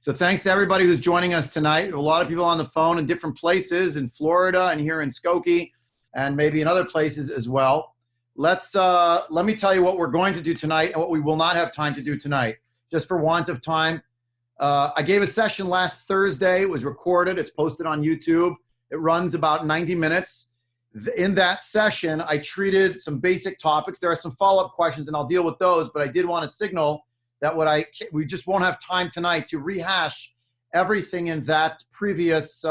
So thanks to everybody who's joining us tonight. A lot of people on the phone in different places in Florida and here in Skokie and maybe in other places as well. Let me tell you what we're going to do tonight and what we will not have time to do tonight, just for want of time. I gave a session last Thursday. It was recorded. It's posted on YouTube. It runs about 90 minutes. In that session, I treated some basic topics. There are some follow-up questions, and I'll deal with those, but I did want to signal that we just won't have time tonight to rehash everything in that previous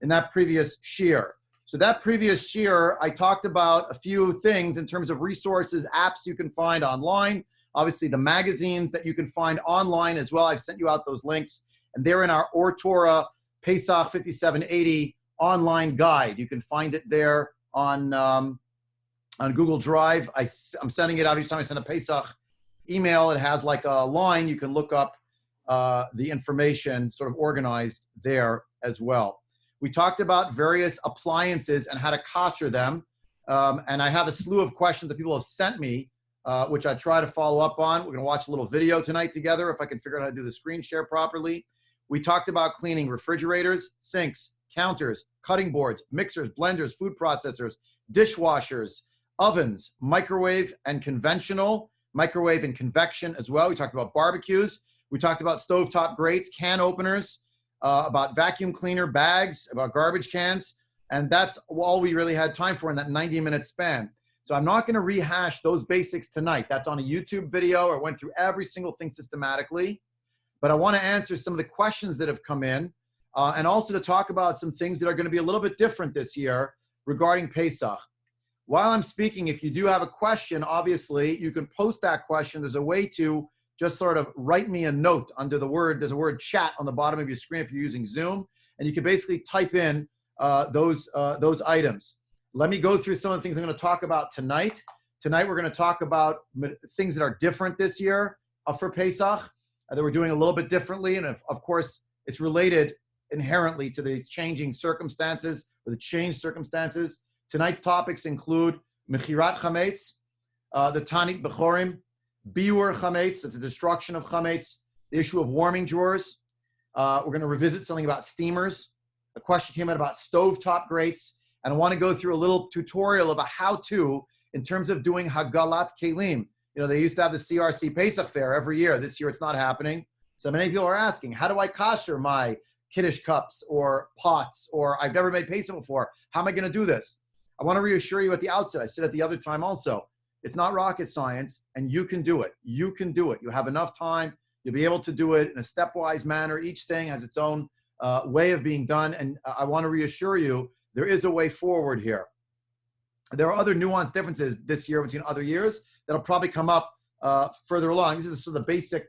shiur. So that previous shiur, I talked about a few things in terms of resources, apps you can find online, obviously the magazines that you can find online as well. I've sent you out those links, and they're in our Or Torah Pesach 5780 online guide. You can find it there on Google Drive. I'm sending it out each time I send a Pesach email. It has like a line. You can look up the information sort of organized there as well. We talked about various appliances and how to kosher them. And I have a slew of questions that people have sent me, which I try to follow up on. We're going to watch a little video tonight together if I can figure out how to do the screen share properly. We talked about cleaning refrigerators, sinks, counters, cutting boards, mixers, blenders, food processors, dishwashers, ovens, microwave and conventional, microwave and convection as well. We talked about barbecues. We talked about stovetop grates, can openers, about vacuum cleaner bags, about garbage cans. And that's all we really had time for in that 90-minute span. So I'm not going to rehash those basics tonight. That's on a YouTube video. I went through every single thing systematically. But I want to answer some of the questions that have come in and also to talk about some things that are going to be a little bit different this year regarding Pesach. While I'm speaking, if you do have a question, obviously, you can post that question. There's a way to just sort of write me a note under the word. There's a word chat on the bottom of your screen if you're using Zoom. And you can basically type in those items. Let me go through some of the things I'm going to talk about tonight. Tonight, we're going to talk about things that are different this year for Pesach, that we're doing a little bit differently. And of course, it's related inherently to the changing circumstances or the changed circumstances. Tonight's topics include Mechirat Chametz, the Tanit Bechorim, Biur Chametz, that's the destruction of Chametz, the issue of warming drawers. We're going to revisit something about steamers. A question came out about stovetop grates, and I want to go through a little tutorial of a how-to in terms of doing Hagalat Kelim. You know, they used to have the CRC Pesach fair every year. This year it's not happening. So many people are asking, how do I kosher my Kiddush cups or pots, or I've never made Pesach before. How am I going to do this? I want to reassure you at the outset, I said it the other time also, it's not rocket science, and you can do it. You can do it. You have enough time. You'll be able to do it in a stepwise manner. Each thing has its own way of being done, and I want to reassure you, there is a way forward here. There are other nuanced differences this year between other years that'll probably come up further along. These are sort of the basic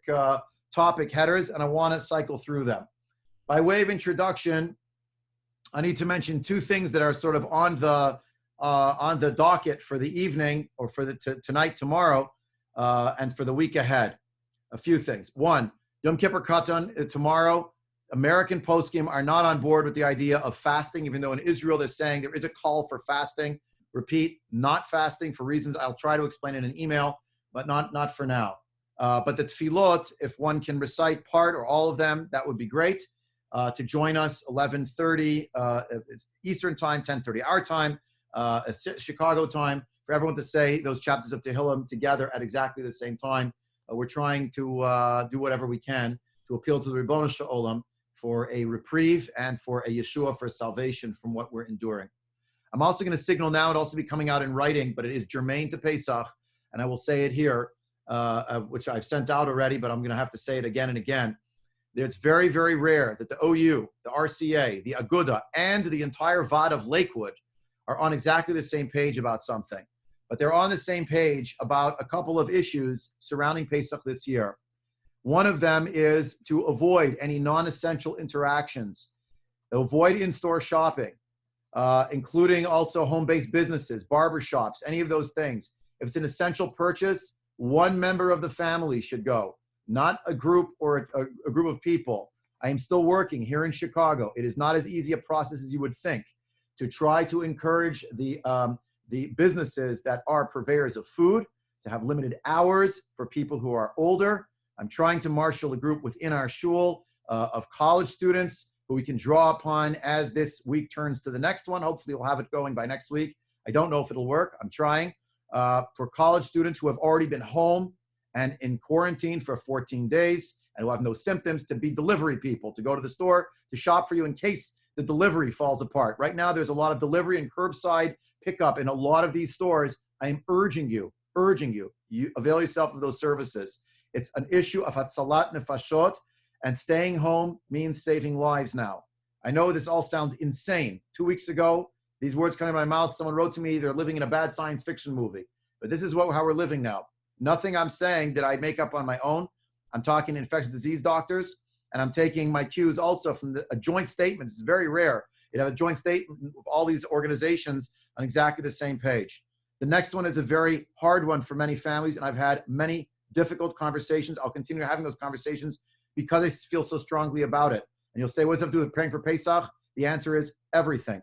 topic headers, and I want to cycle through them. By way of introduction, I need to mention two things that are sort of on the docket for the evening or for the tonight, tomorrow, and for the week ahead. A few things. One, Yom Kippur Katan tomorrow. American poskim are not on board with the idea of fasting, even though in Israel they're saying there is a call for fasting. Repeat, not fasting for reasons I'll try to explain in an email, but not for now. But the tefillot, if one can recite part or all of them, that would be great. To join us 11:30 it's Eastern time, 10:30 our time, Chicago time, for everyone to say those chapters of Tehillim together at exactly the same time. We're trying to do whatever we can to appeal to the Ribono Shel Olam for a reprieve and for a Yeshua, for salvation from what we're enduring. I'm also going to signal now, it'll also be coming out in writing, but it is germane to Pesach, and I will say it here, which I've sent out already, but I'm going to have to say it again and again. It's very, very rare that the OU, the RCA, the Aguda, and the entire VOD of Lakewood are on exactly the same page about something. But they're on the same page about a couple of issues surrounding Pesach this year. One of them is to avoid any non-essential interactions, avoid in-store shopping, including also home-based businesses, barbershops, any of those things. If it's an essential purchase, one member of the family should go, not a group or a group of people. I am still working here in Chicago. It is not as easy a process as you would think to try to encourage the businesses that are purveyors of food to have limited hours for people who are older. I'm trying to marshal a group within our shul of college students who we can draw upon as this week turns to the next one. Hopefully we'll have it going by next week. I don't know if it'll work. I'm trying. For college students who have already been home and in quarantine for 14 days and who have no symptoms, to be delivery people, to go to the store, to shop for you in case the delivery falls apart. Right now, there's a lot of delivery and curbside pickup in a lot of these stores. I am urging you, you avail yourself of those services. It's an issue of hatzalat nefashot, and staying home means saving lives now. I know this all sounds insane. 2 weeks ago, these words coming out of my mouth, someone wrote to me, they're living in a bad science fiction movie. But this is how we're living now. Nothing I'm saying did I make up on my own. I'm talking to infectious disease doctors, and I'm taking my cues also from a joint statement. It's very rare. You have a joint statement of all these organizations on exactly the same page. The next one is a very hard one for many families, and I've had many difficult conversations. I'll continue having those conversations because I feel so strongly about it. And you'll say, what does it have to do with praying for Pesach? The answer is everything.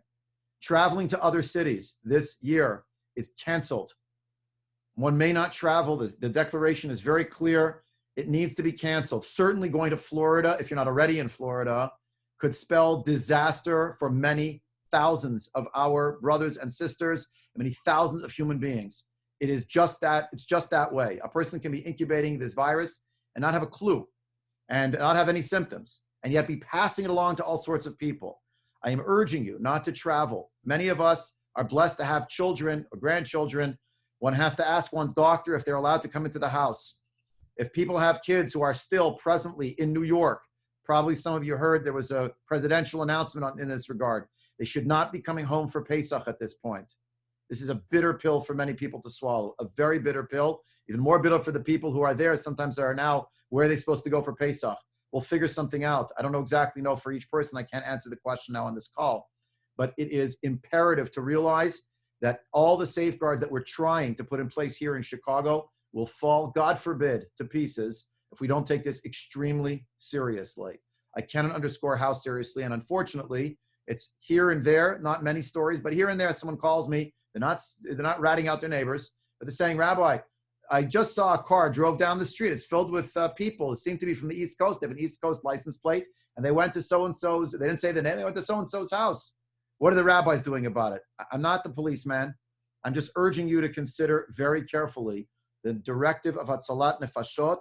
Traveling to other cities this year is canceled. One may not travel. The declaration is very clear. It needs to be canceled. Certainly going to Florida, if you're not already in Florida, could spell disaster for many thousands of our brothers and sisters, and many thousands of human beings. It is just that, it's just that way. A person can be incubating this virus and not have a clue and not have any symptoms, and yet be passing it along to all sorts of people. I am urging you not to travel. Many of us are blessed to have children or grandchildren. One has to ask one's doctor if they're allowed to come into the house. If people have kids who are still presently in New York, probably some of you heard there was a presidential announcement in this regard. They should not be coming home for Pesach at this point. This is a bitter pill for many people to swallow, a very bitter pill, even more bitter for the people who are there. Sometimes they are now, where are they supposed to go for Pesach? We'll figure something out. I don't know exactly for each person. I can't answer the question now on this call, but it is imperative to realize that all the safeguards that we're trying to put in place here in Chicago will fall, God forbid, to pieces if we don't take this extremely seriously. I cannot underscore how seriously, and unfortunately, it's here and there, not many stories, but here and there, someone calls me, they're not ratting out their neighbors, but they're saying, Rabbi, I just saw a car drove down the street. It's filled with people. It seemed to be from the East Coast. They have an East Coast license plate, and they went to so-and-so's. They didn't say the name. They went to so-and-so's house. What are the rabbis doing about it? I'm not the policeman. I'm just urging you to consider very carefully the directive of Hatzalat Nefashot,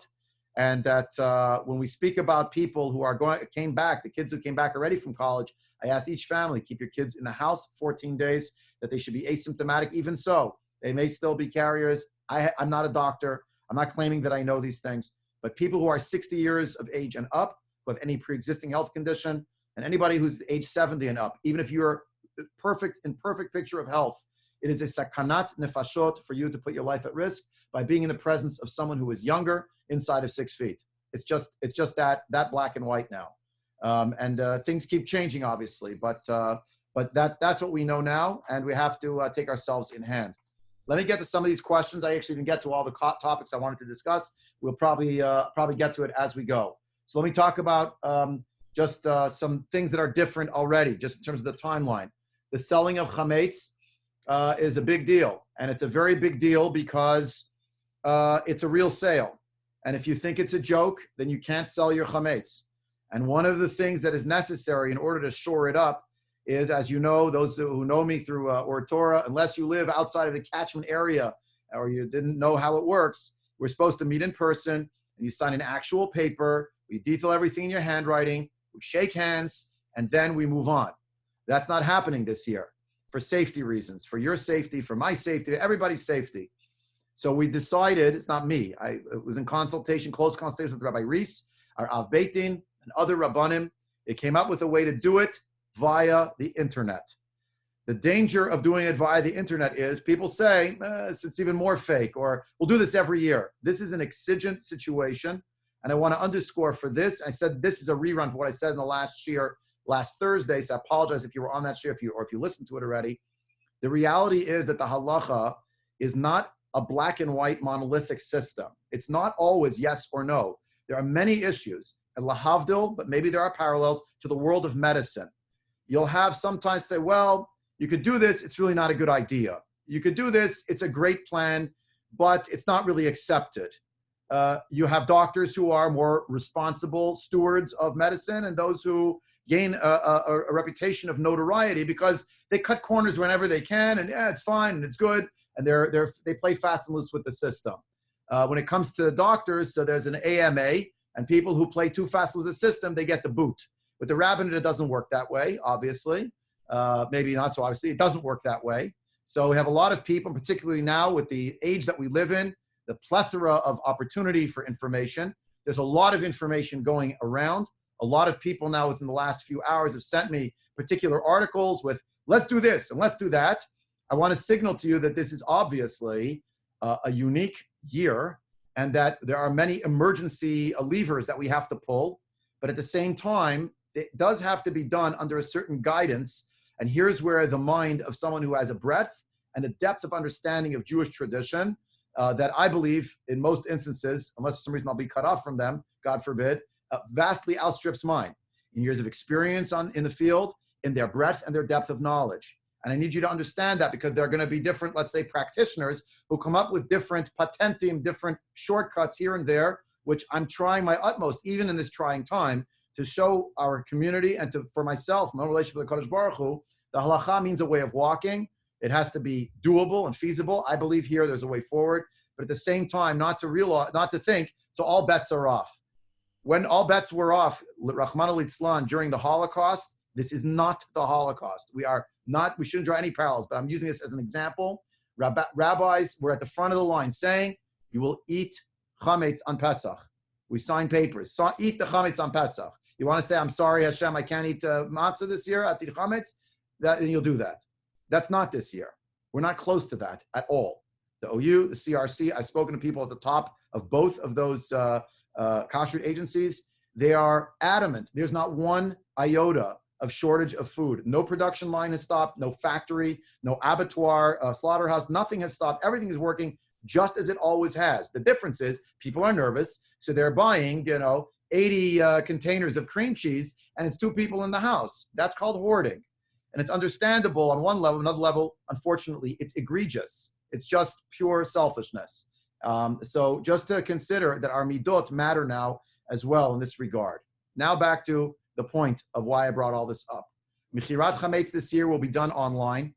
and that when we speak about people who came back, the kids who came back already from college, I asked each family, keep your kids in the house 14 days, that they should be asymptomatic. Even so, they may still be carriers. I'm not a doctor. I'm not claiming that I know these things, but people who are 60 years of age and up, who have any pre-existing health condition, and anybody who's age 70 and up, even if you're in perfect picture of health, it is a sakanat nefashot for you to put your life at risk by being in the presence of someone who is younger, inside of 6 feet. It's just that black and white now. And things keep changing, obviously, but that's what we know now, and we have to take ourselves in hand. Let me get to some of these questions. I actually didn't get to all the topics I wanted to discuss. We'll probably get to it as we go. So let me talk about just some things that are different already, just in terms of the timeline. The selling of chametz is a big deal, and it's a very big deal because it's a real sale. And if you think it's a joke, then you can't sell your chametz. And one of the things that is necessary in order to shore it up is, as you know, those who know me through Or Torah, unless you live outside of the catchment area or you didn't know how it works, we're supposed to meet in person, and you sign an actual paper, we detail everything in your handwriting, we shake hands, and then we move on. That's not happening this year for safety reasons, for your safety, for my safety, everybody's safety. So we decided, it's not me, it was in consultation, close consultation with Rabbi Reese, our Av Beit Din, and other Rabbanim. It came up with a way to do it via the internet. The danger of doing it via the internet is people say, it's even more fake, or we'll do this every year. This is an exigent situation, and I want to underscore for this. I said this is a rerun for what I said in the last year, last Thursday, so I apologize if you were on that year, or if you listened to it already. The reality is that the halacha is not a black and white monolithic system. It's not always yes or no. There are many issues, and lahavdil, but maybe there are parallels to the world of medicine. You'll have sometimes say, well, you could do this, it's really not a good idea. You could do this, it's a great plan, but it's not really accepted. You have doctors who are more responsible stewards of medicine, and those who gain a reputation of notoriety because they cut corners whenever they can, and yeah, it's fine and it's good, and they play fast and loose with the system. When it comes to doctors, so there's an AMA, and people who play too fast with the system, they get the boot. With the rabbinate, it doesn't work that way, obviously. Maybe not so obviously. It doesn't work that way. So we have a lot of people, particularly now with the age that we live in, the plethora of opportunity for information. There's a lot of information going around. A lot of people now within the last few hours have sent me particular articles with, let's do this and let's do that. I want to signal to you that this is obviously a unique year and that there are many emergency levers that we have to pull. But at the same time, it does have to be done under a certain guidance. And here's where the mind of someone who has a breadth and a depth of understanding of Jewish tradition that I believe in most instances, unless for some reason I'll be cut off from them, God forbid, vastly outstrips mine in years of experience in the field, in their breadth and their depth of knowledge. And I need you to understand that because there are going to be different, let's say, practitioners who come up with different patentim, different shortcuts here and there, which I'm trying my utmost, even in this trying time, to show our community and for myself, my relationship with the Kadosh Baruch Hu, the halacha means a way of walking. It has to be doable and feasible. I believe here there's a way forward, but at the same time, not to think, so all bets are off. When all bets were off, Rahman al-Islam, during the Holocaust, this is not the Holocaust. We shouldn't draw any parallels, but I'm using this as an example. Rabbis were at the front of the line saying, you will eat chametz on Pesach. We sign papers. Eat the chametz on Pesach. You want to say, I'm sorry, Hashem, I can't eat matzah this year at the chametz? Then you'll do that. That's not this year. We're not close to that at all. The OU, the CRC, I've spoken to people at the top of both of those kashrut agencies. They are adamant. There's not one iota of shortage of food. No production line has stopped, no factory, no abattoir, slaughterhouse, nothing has stopped. Everything is working just as it always has. The difference is people are nervous, so they're buying, 80 containers of cream cheese, and it's 2 people in the house. That's called hoarding. And it's understandable on one level. Another level, unfortunately, it's egregious. It's just pure selfishness. So just to consider that our midot matter now as well in this regard. Now back to the point of why I brought all this up. Mechirat chametz this year will be done online.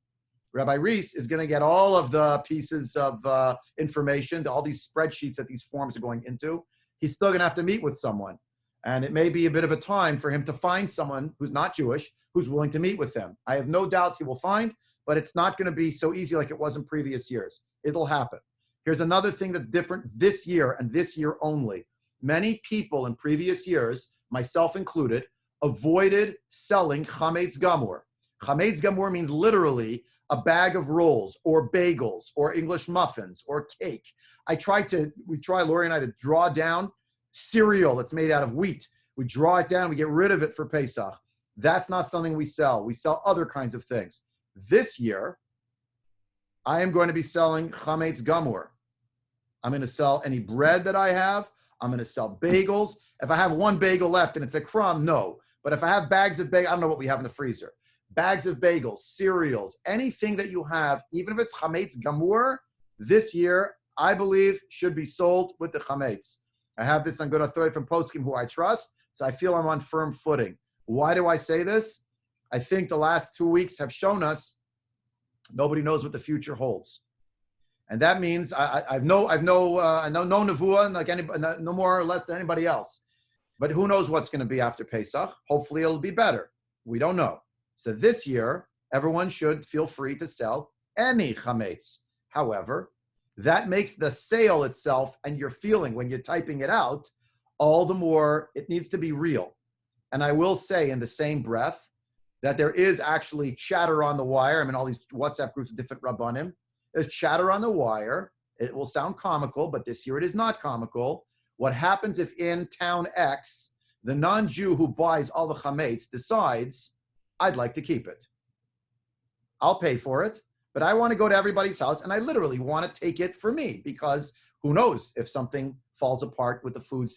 Rabbi Reese is going to get all of the pieces of information, all these spreadsheets that these forms are going into. He's still going to have to meet with someone. And it may be a bit of a time for him to find someone who's not Jewish, who's willing to meet with them. I have no doubt he will find, but it's not going to be so easy like it was in previous years. It'll happen. Here's another thing that's different this year and this year only. Many people in previous years, myself included, avoided selling chametz gamur. Chametz gamur means literally a bag of rolls or bagels or English muffins or cake. Lori and I, to draw down cereal that's made out of wheat. We draw it down, we get rid of it for Pesach. That's not something we sell. We sell other kinds of things. This year, I am going to be selling chametz gamur. I'm going to sell any bread that I have. I'm going to sell bagels. If I have one bagel left and it's a crumb, no. But if I have bags of bagels, I don't know what we have in the freezer. Bags of bagels, cereals, anything that you have, even if it's chametz gamur, this year, I believe, should be sold with the chametz. I have this on good authority from poskim who I trust, so I feel I'm on firm footing. Why do I say this? I think the last 2 weeks have shown us nobody knows what the future holds. And that means I know nevuah like no more or less than anybody else. But who knows what's going to be after Pesach? Hopefully it'll be better. We don't know. So this year, everyone should feel free to sell any chametz. However, that makes the sale itself and your feeling when you're typing it out all the more, it needs to be real. And I will say in the same breath that there is actually chatter on the wire. I'm in all these WhatsApp groups with different rabbanim. There's chatter on the wire. It will sound comical, but this year it is not comical. What happens if in town X, the non-Jew who buys all the chametz decides, I'd like to keep it. I'll pay for it, but I want to go to everybody's house and I literally want to take it for me because who knows if something falls apart with the food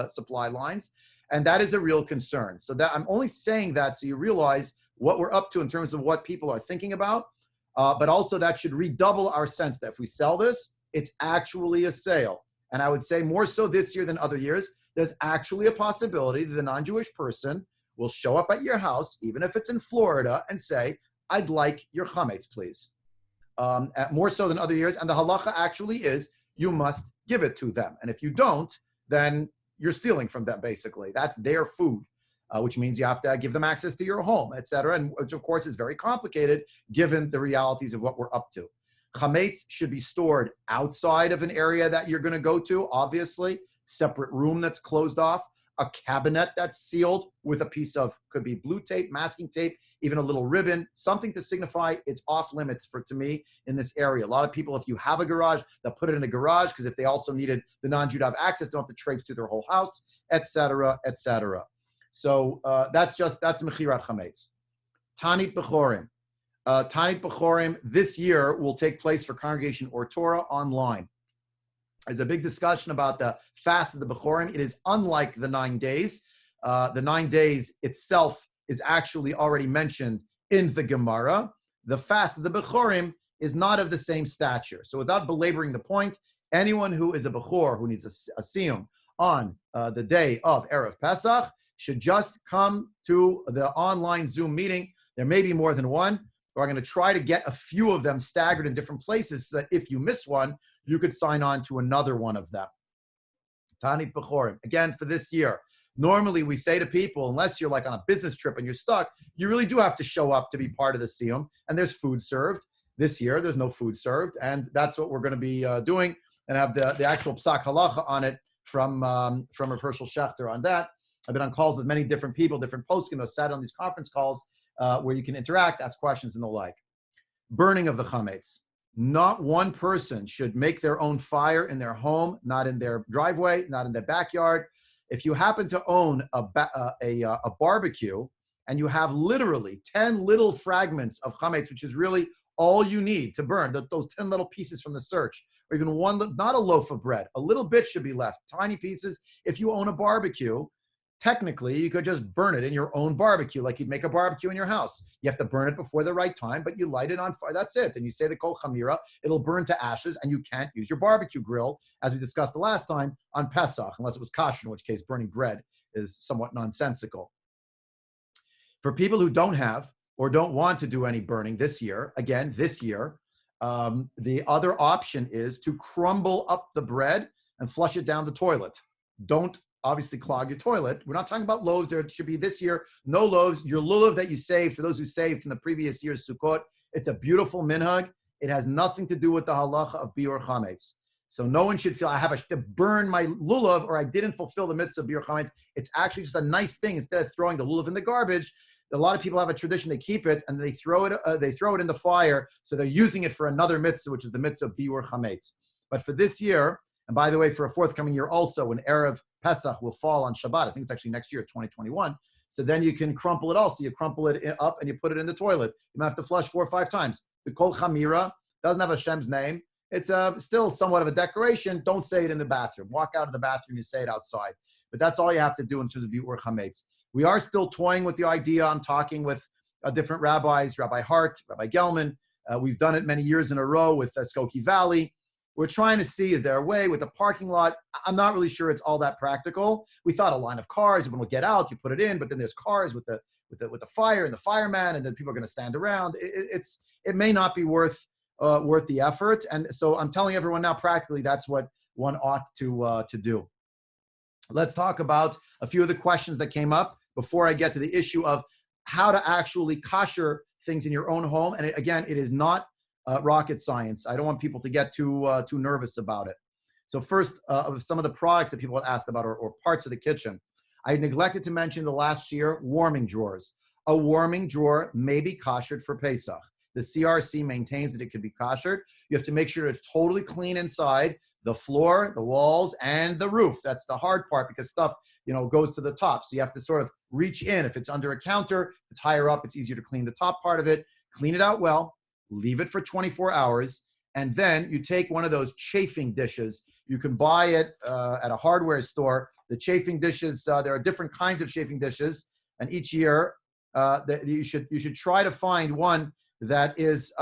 supply lines. And that is a real concern. So that I'm only saying that so you realize what we're up to in terms of what people are thinking about. But also that should redouble our sense that if we sell this, it's actually a sale. and I would say more so this year than other years, there's actually a possibility that the non-Jewish person will show up at your house, even if it's in Florida, and say, I'd like your chametz, please. More so than other years. And the halacha actually is, you must give it to them. And if you don't, then you're stealing from them, basically. That's their food, which means you have to give them access to your home, etc. And which, of course, is very complicated given the realities of what we're up to. Chametz should be stored outside of an area that you're going to go to, obviously. Separate room that's closed off. A cabinet that's sealed with a piece of, could be blue tape, masking tape, even a little ribbon, something to signify it's off limits to me in this area. A lot of people, if you have a garage, they'll put it in a garage because if they also needed the non-Jew to have access, they don't have to traipse through their whole house, etc., etc. So that's Mechirat Chametz. Tanit Bechorim. Tanit Bechorim this year will take place for Congregation or Torah online. There's a big discussion about the fast of the Bechorim. It is unlike the 9 days. The 9 days itself is actually already mentioned in the Gemara. The fast of the Bechorim is not of the same stature. So without belaboring the point, anyone who is a Bechor, who needs a siyum on the day of Erev Pesach, should just come to the online Zoom meeting. There may be more than one. We're going to try to get a few of them staggered in different places so that if you miss one, you could sign on to another one of them. Tanit Bechorim. Again, for this year, normally we say to people, unless you're like on a business trip and you're stuck, you really do have to show up to be part of the siyum, and there's food served. This year, there's no food served, and that's what we're going to be doing, and have the actual Psak Halacha on it from Rav Hershel Schachter on that. I've been on calls with many different people, different poskim, who sat on these conference calls where you can interact, ask questions, and the like. Burning of the chametz. Not one person should make their own fire in their home, not in their driveway, not in their backyard. If you happen to own a barbecue and you have literally 10 little fragments of chametz, which is really all you need to burn, those 10 little pieces from the search, or even one, not a loaf of bread, a little bit should be left, tiny pieces. If you own a barbecue, technically, you could just burn it in your own barbecue, like you'd make a barbecue in your house. You have to burn it before the right time, but you light it on fire. That's it. And you say the kol chamira, it'll burn to ashes, and you can't use your barbecue grill, as we discussed the last time, on Pesach, unless it was kosher, in which case burning bread is somewhat nonsensical. For people who don't have or don't want to do any burning this year, again, this year, the other option is to crumble up the bread and flush it down the toilet. Don't obviously clog your toilet. We're not talking about loaves. There should be this year, no loaves. Your lulav that you saved, for those who saved from the previous year's Sukkot, it's a beautiful minhag. It has nothing to do with the halacha of biur chametz. So no one should feel I have to burn my lulav or I didn't fulfill the mitzvah of biur chametz. It's actually just a nice thing. Instead of throwing the lulav in the garbage, a lot of people have a tradition, they keep it and they throw it in the fire. So they're using it for another mitzvah, which is the mitzvah of biur chametz. But for this year, and by the way, for a forthcoming year also, when Erev Pesach will fall on Shabbat, I think it's actually next year, 2021. So then you can crumple it also. You crumple it up and you put it in the toilet. You might have to flush 4 or 5 times. The kol chamira doesn't have Hashem's name. It's still somewhat of a decoration. Don't say it in the bathroom. Walk out of the bathroom, you say it outside. But that's all you have to do in terms of biur chametz. We are still toying with the idea. I'm talking with different rabbis, Rabbi Hart, Rabbi Gelman. We've done it many years in a row with Skokie Valley. We're trying to see, is there a way with the parking lot? I'm not really sure it's all that practical. We thought a line of cars, everyone would get out, you put it in, but then there's cars with the fire and the fireman, and then people are going to stand around. It may not be worth the effort. And so I'm telling everyone now, practically, that's what one ought to do. Let's talk about a few of the questions that came up before I get to the issue of how to actually kosher things in your own home. And again, it is not rocket science. I don't want people to get too nervous about it. So first, of some of the products that people had asked about or parts of the kitchen, I neglected to mention the last year, warming drawers. A warming drawer may be koshered for Pesach. The CRC maintains that it can be koshered. You have to make sure it's totally clean inside, the floor, the walls, and the roof. That's the hard part because stuff, goes to the top. So you have to sort of reach in. If it's under a counter, if it's higher up, it's easier to clean the top part of it. Clean it out well. Leave it for 24 hours, and then you take one of those chafing dishes. You can buy it at a hardware store. The chafing dishes, there are different kinds of chafing dishes, and each year you should try to find one that is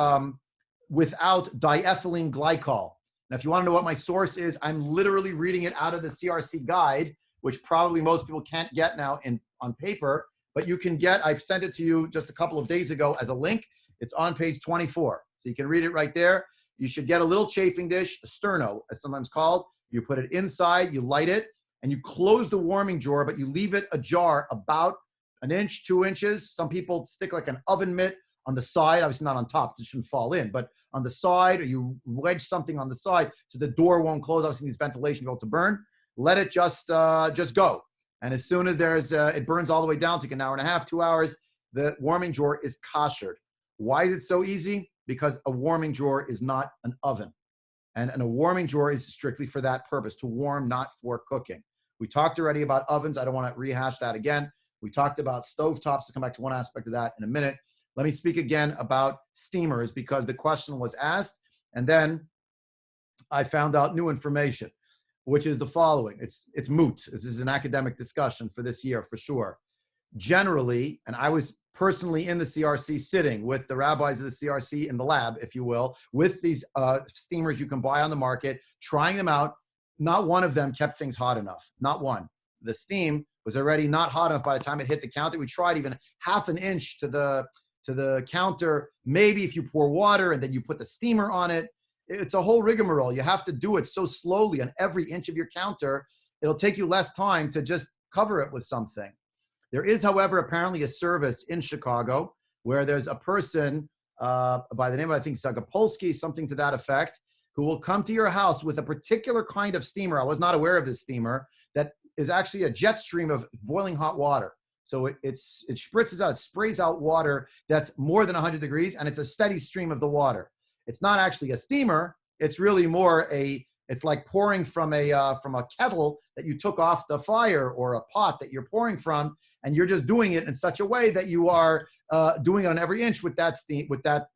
without diethylene glycol. And if you want to know what my source is, I'm literally reading it out of the CRC guide, which probably most people can't get now on paper, but you can get, I've sent it to you just a couple of days ago as a link. It's on page 24. So you can read it right there. You should get a little chafing dish, a sterno, as sometimes called. You put it inside, you light it, and you close the warming drawer, but you leave it ajar about an inch, 2 inches. Some people stick like an oven mitt on the side, obviously not on top, it shouldn't fall in, but on the side, or you wedge something on the side so the door won't close. Obviously needs ventilation to be able to burn. Let it just go. And as soon as it burns all the way down to an hour and a half, 2 hours, the warming drawer is koshered. Why is it so easy? Because a warming drawer is not an oven. And a warming drawer is strictly for that purpose, to warm, not for cooking. We talked already about ovens. I don't want to rehash that again. We talked about stovetops. I'll come back to one aspect of that in a minute. Let me speak again about steamers because the question was asked, and then I found out new information, which is the following. It's moot. This is an academic discussion for this year for sure. Generally, and I was personally in the CRC sitting with the rabbis of the CRC in the lab, if you will, with these steamers you can buy on the market, trying them out. Not one of them kept things hot enough. Not one. The steam was already not hot enough by the time it hit the counter. We tried even half an inch to the counter. Maybe if you pour water and then you put the steamer on it, it's a whole rigmarole. You have to do it so slowly on every inch of your counter. It'll take you less time to just cover it with something. There is, however, apparently a service in Chicago where there's a person by the name of, I think, Zagapolsky, something to that effect, who will come to your house with a particular kind of steamer. I was not aware of this steamer that is actually a jet stream of boiling hot water. So it spritzes out, it sprays out water that's more than 100 degrees, and it's a steady stream of the water. It's not actually a steamer. It's really more it's like pouring from a kettle that you took off the fire, or a pot that you're pouring from, and you're just doing it in such a way that you are doing it on every inch with that steam, with that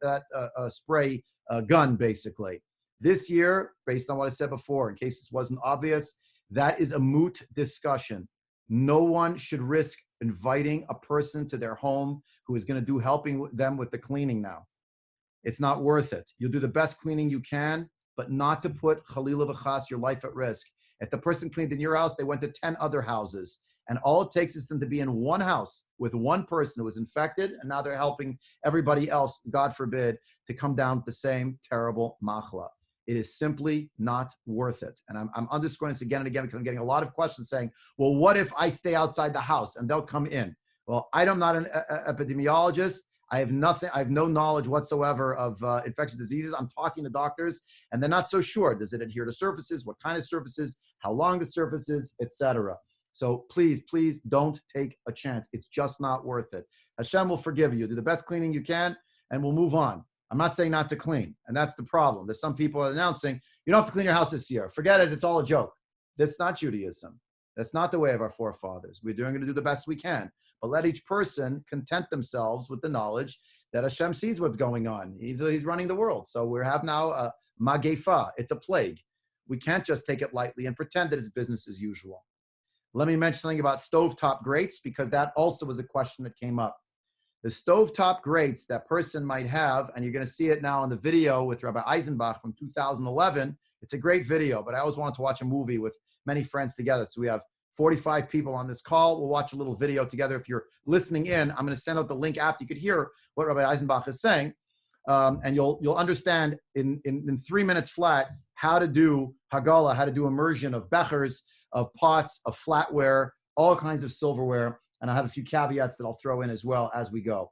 spray gun, basically. This year, based on what I said before, in case this wasn't obvious, that is a moot discussion. No one should risk inviting a person to their home who is going to do helping them with the cleaning now. It's not worth it. You'll do the best cleaning you can, but not to put Chalila v'chas, your life at risk. If the person cleaned in your house, they went to 10 other houses. And all it takes is them to be in one house with one person who was infected, and now they're helping everybody else, God forbid, to come down with the same terrible machla. It is simply not worth it. And I'm underscoring this again and again because I'm getting a lot of questions saying, well, what if I stay outside the house and they'll come in? Well, I'm not an epidemiologist. I have no knowledge whatsoever of infectious diseases. I'm talking to doctors, and they're not so sure. Does it adhere to surfaces? What kind of surfaces? How long the surfaces, etc. So please, please don't take a chance. It's just not worth it. Hashem will forgive you. Do the best cleaning you can, and we'll move on. I'm not saying not to clean, and that's the problem. There's some people announcing, you don't have to clean your house this year. Forget it. It's all a joke. That's not Judaism. That's not the way of our forefathers. We're going to do the best we can. But let each person content themselves with the knowledge that Hashem sees what's going on. He's running the world. So we have now a magefa. It's a plague. We can't just take it lightly and pretend that it's business as usual. Let me mention something about stovetop grates, because that also was a question that came up. The stovetop grates that person might have, and you're going to see it now in the video with Rabbi Eisenbach from 2011. It's a great video, but I always wanted to watch a movie with many friends together. So we have 45 people on this call. We'll watch a little video together. If you're listening in, I'm going to send out the link after. You could hear what Rabbi Eisenbach is saying, and you'll understand in 3 minutes flat how to do Hagala, how to do immersion of bechers, of pots, of flatware, all kinds of silverware. And I have a few caveats that I'll throw in as well as we go.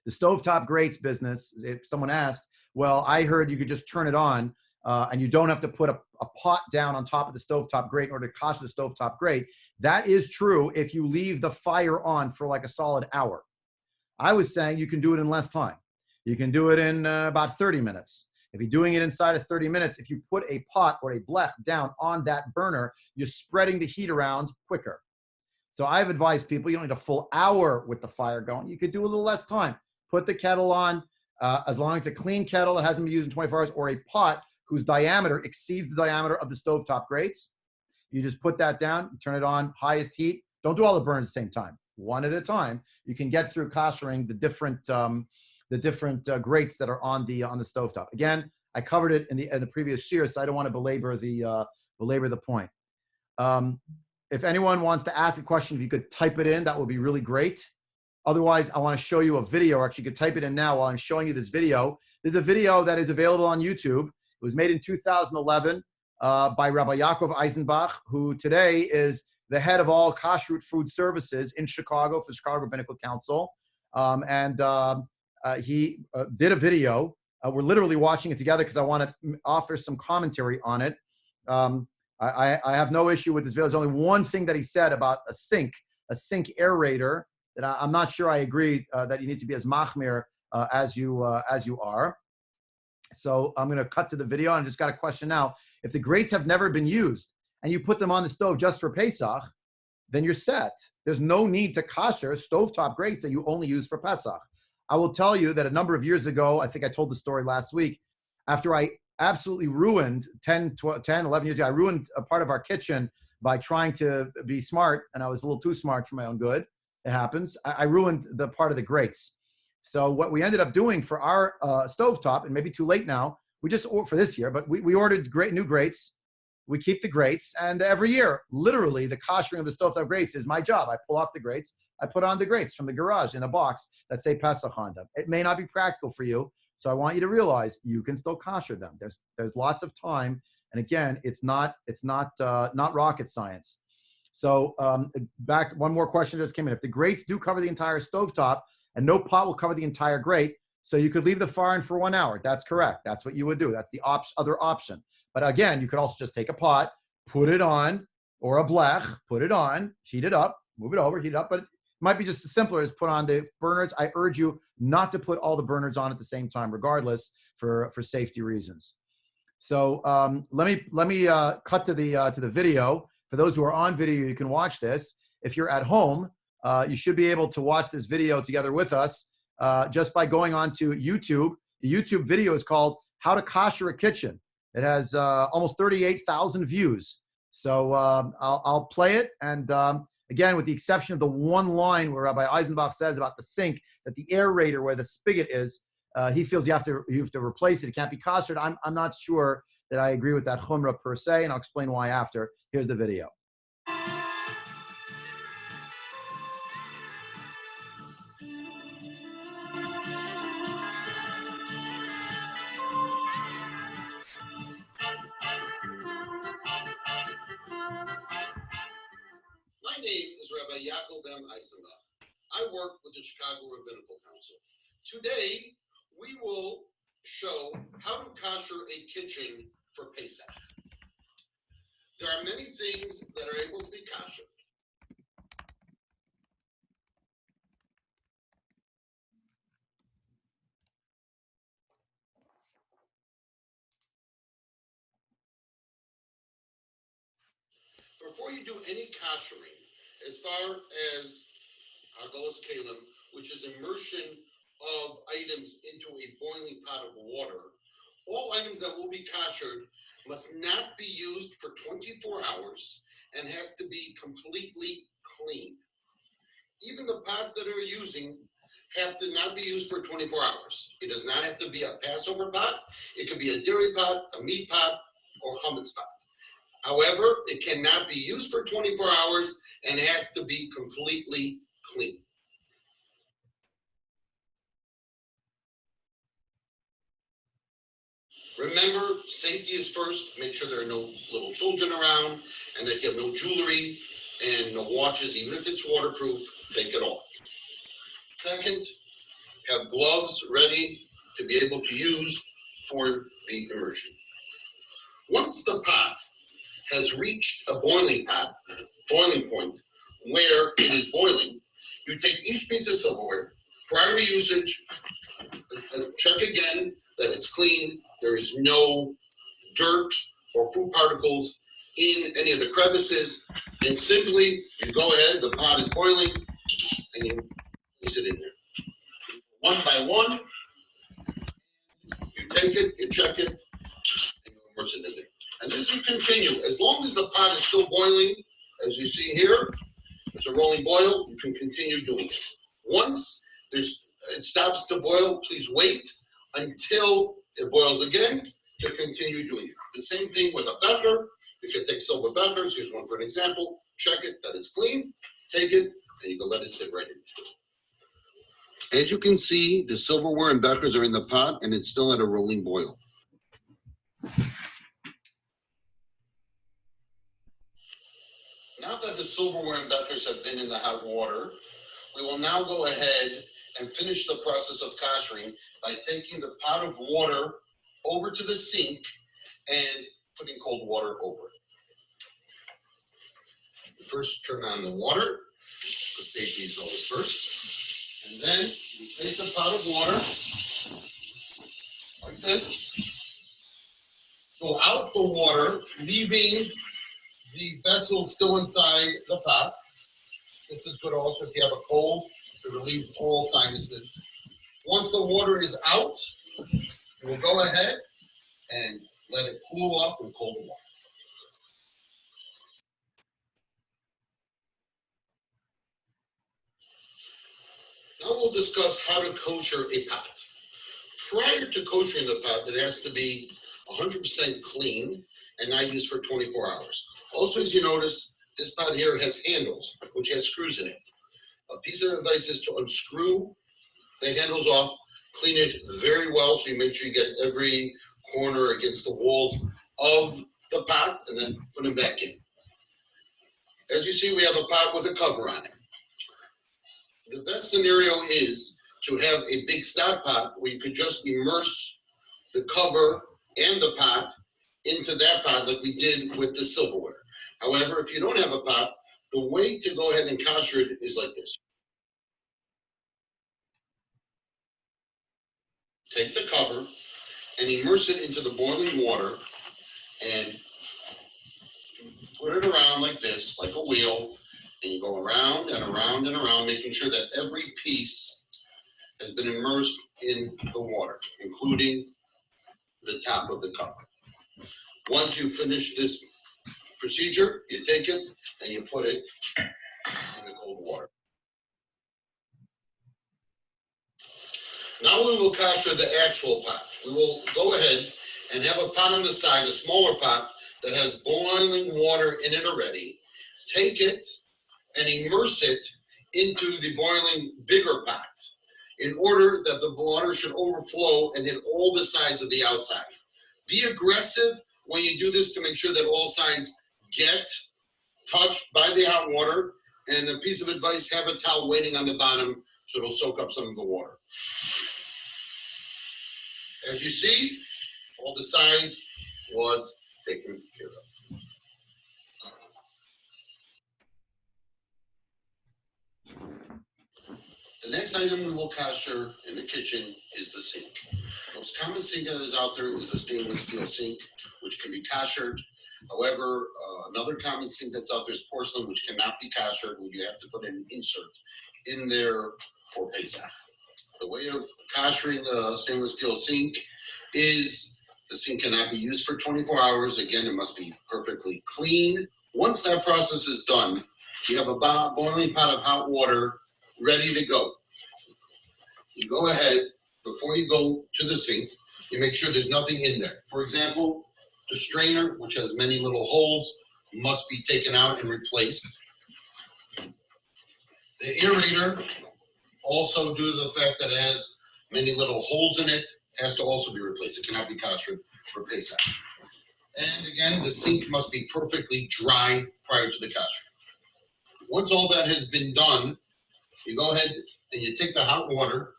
The stovetop grates business, if someone asked, well, I heard you could just turn it on and you don't have to put a pot down on top of the stovetop grate in order to kosh the stovetop grate. That is true if you leave the fire on for like a solid hour. I was saying you can do it in less time. You can do it in about 30 minutes. If you're doing it inside of 30 minutes, if you put a pot or a blech down on that burner, you're spreading the heat around quicker. So I've advised people, you don't need a full hour with the fire going. You could do a little less time. Put the kettle on, as long as it's a clean kettle that hasn't been used in 24 hours, or a pot whose diameter exceeds the diameter of the stovetop grates. You just put that down, turn it on, highest heat. Don't do all the burns at the same time. One at a time. You can get through koshering the different grates that are on the stovetop. Again, I covered it in the previous year, so I don't want to belabor the point. If anyone wants to ask a question, if you could type it in, that would be really great. Otherwise, I want to show you a video, or actually you could type it in now while I'm showing you this video. There's a video that is available on YouTube. It was made in 2011 by Rabbi Yaakov Eisenbach, who today is the head of all kashrut food services in Chicago for Chicago Rabbinical Council. He did a video. We're literally watching it together because I want to offer some commentary on it. I have no issue with this video. There's only one thing that he said about a sink aerator that I'm not sure I agree that you need to be as machmir as you are. So I'm going to cut to the video. And I just got a question now. If the grates have never been used and you put them on the stove just for Pesach, then you're set. There's no need to kasher stovetop grates that you only use for Pesach. I will tell you that a number of years ago, I think I told the story last week, after I absolutely ruined 11 years ago, I ruined a part of our kitchen by trying to be smart, and I was a little too smart for my own good. It happens. I ruined the part of the grates. So what we ended up doing for our stovetop, and maybe too late now, we just, for this year, but we ordered new grates. We keep the grates, and every year, literally, the koshering of the stovetop grates is my job. I pull off the grates. I put on the grates from the garage in a box that say Pesach on them. It may not be practical for you, so I want you to realize you can still kosher them. There's lots of time, and again, it's not rocket science. So back, one more question just came in. If the grates do cover the entire stovetop, and no pot will cover the entire grate, so you could leave the fire in for 1 hour. That's correct. That's what you would do. That's the other option. But again, you could also just take a pot, put it on, or a blech, put it on, heat it up, move it over, heat it up. But it might be just as simpler as put on the burners. I urge you not to put all the burners on at the same time, regardless, for safety reasons. So let me cut to the video. For those who are on video, you can watch this. If you're at home, you should be able to watch this video together with us just by going on to YouTube. The YouTube video is called How to Kosher a Kitchen. It has almost 38,000 views. So I'll play it. And again, with the exception of the one line where Rabbi Eisenbach says about the sink, that the aerator where the spigot is, he feels you have to replace it. It can't be koshered. I'm not sure that I agree with that chumrah per se, and I'll explain why after. Here's the video. My name is Rabbi Yaakov Eisenbach. I work with the Chicago Rabbinical Council. Today, we will show how to kosher a kitchen for Pesach. There are many things that are able to be kosher. Before you do any koshering, as far as Hagalas Kalim, which is immersion of items into a boiling pot of water, all items that will be koshered must not be used for 24 hours and has to be completely clean. Even the pots that are using have to not be used for 24 hours. It does not have to be a Passover pot. It could be a dairy pot, a meat pot, or chametz pot. However, it cannot be used for 24 hours and has to be completely clean. Remember, safety is first. Make sure there are no little children around and that you have no jewelry and no watches. Even if it's waterproof, take it off. Second, have gloves ready to be able to use for the immersion. Once the pot has reached a boiling point where it is boiling, you take each piece of silverware, prior to usage, check again that it's clean, there is no dirt or food particles in any of the crevices, and simply you go ahead, the pot is boiling, and you place it in there. One by one, you take it, you check it, and you immerse it in there. And this will continue. As long as the pot is still boiling, as you see here, it's a rolling boil, you can continue doing it. Once it stops to boil, please wait until it boils again, to continue doing it. The same thing with a becher. If you take silver bechers, here's one for an example, check it that it's clean, take it, and you can let it sit right in. As you can see, the silverware and bechers are in the pot and it's still at a rolling boil. Now that the silverware and bechers have been in the hot water, we will now go ahead and finish the process of koshering by taking the pot of water over to the sink and putting cold water over it. First, turn on the water. Let's take these always first. And then you place the pot of water like this. Go out the water, leaving the vessel still inside the pot. This is good also if you have a cold to relieve all sinuses. Once the water is out, you will go ahead and let it cool off with cold water. Now we'll discuss how to kosher a pot. Prior to koshering the pot, it has to be 100% clean and not used for 24 hours. Also, as you notice, this pot here has handles, which has screws in it. A piece of advice is to unscrew the handles off, clean it very well so you make sure you get every corner against the walls of the pot and then put them back in. As you see, we have a pot with a cover on it. The best scenario is to have a big stock pot where you could just immerse the cover and the pot into that pot like we did with the silverware. However, if you don't have a pot, the way to go ahead and kosher it is like this. Take the cover and immerse it into the boiling water and put it around like this, like a wheel, and you go around and around and around, making sure that every piece has been immersed in the water, including the top of the cover. Once you finish this procedure, you take it and you put it in the cold water. Now we will kosher the actual pot. We will go ahead and have a pot on the side, a smaller pot that has boiling water in it already. Take it and immerse it into the boiling bigger pot in order that the water should overflow and hit all the sides of the outside. Be aggressive when you do this to make sure that all sides get touched by the hot water. And a piece of advice, have a towel waiting on the bottom so it'll soak up some of the water. As you see, all the sides was taken care of. The next item we will kosher in the kitchen is the sink. The most common sink that is out there is the stainless steel sink, which can be koshered. However, another common sink that's out there is porcelain, which cannot be koshered, where you have to put an insert in there for Pesach. The way of koshering the stainless steel sink is the sink cannot be used for 24 hours. Again, it must be perfectly clean. Once that process is done, you have a boiling pot of hot water ready to go. You go ahead, before you go to the sink, you make sure there's nothing in there. For example, the strainer, which has many little holes, must be taken out and replaced. The aerator, also due to the fact that it has many little holes in it, has to also be replaced. It cannot be kosher for Pesach. And again, the sink must be perfectly dry prior to the kosher. Once all that has been done, you go ahead and you take the hot water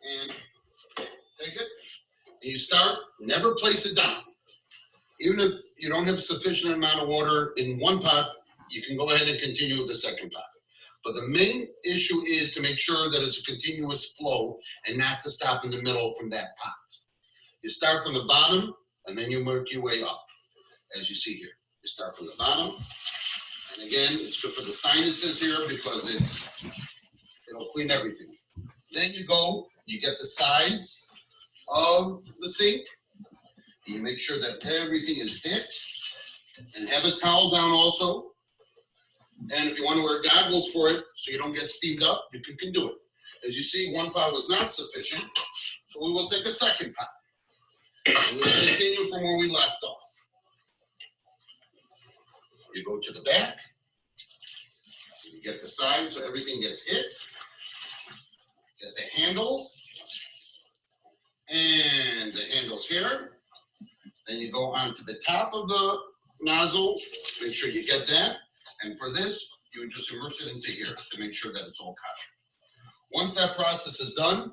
and take it, and you start, never place it down. Even if you don't have sufficient amount of water in one pot, you can go ahead and continue with the second pot. But the main issue is to make sure that it's a continuous flow and not to stop in the middle from that pot. You start from the bottom and then you work your way up, as you see here. You start from the bottom, and again, it's good for the sinuses here because it'll clean everything. Then you go, you get the sides of the sink, and you make sure that everything is hit, and have a towel down also. And if you want to wear goggles for it so you don't get steamed up, you can do it. As you see, one pot was not sufficient, so we will take a second pot. And we'll continue from where we left off. You go to the back. You get the side so everything gets hit. Get the handles. And the handles here. Then you go onto the top of the nozzle. Make sure you get that. And for this, you would just immerse it into here to make sure that it's all kosher. Once that process is done,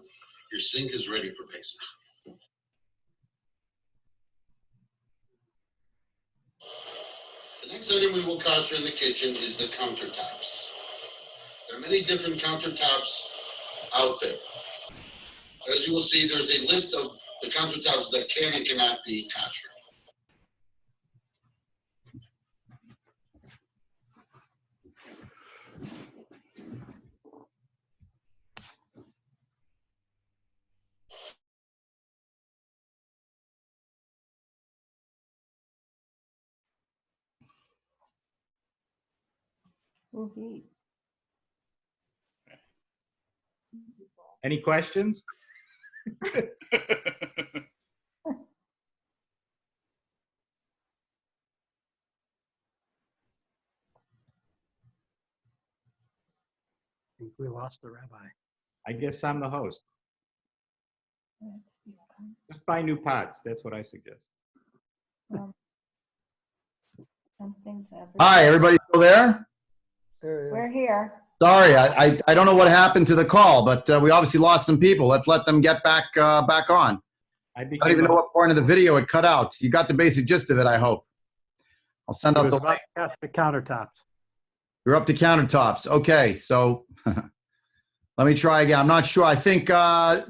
your sink is ready for Pesach. The next item we will kosher in the kitchen is the countertops. There are many different countertops out there. As you will see, there's a list of the countertops that can and cannot be kosher. Any questions? I think we lost the rabbi. I guess I'm the host. Just buy new pots. That's what I suggest. Hi, everybody still there? We're here. Sorry, I don't know what happened to the call, but we obviously lost some people. Let's let them get back on. I don't even know what part of the video it cut out. You got the basic gist of it, I hope. I'll send out the link. That's the countertops. You're up to countertops. Okay, so let me try again. I'm not sure. I think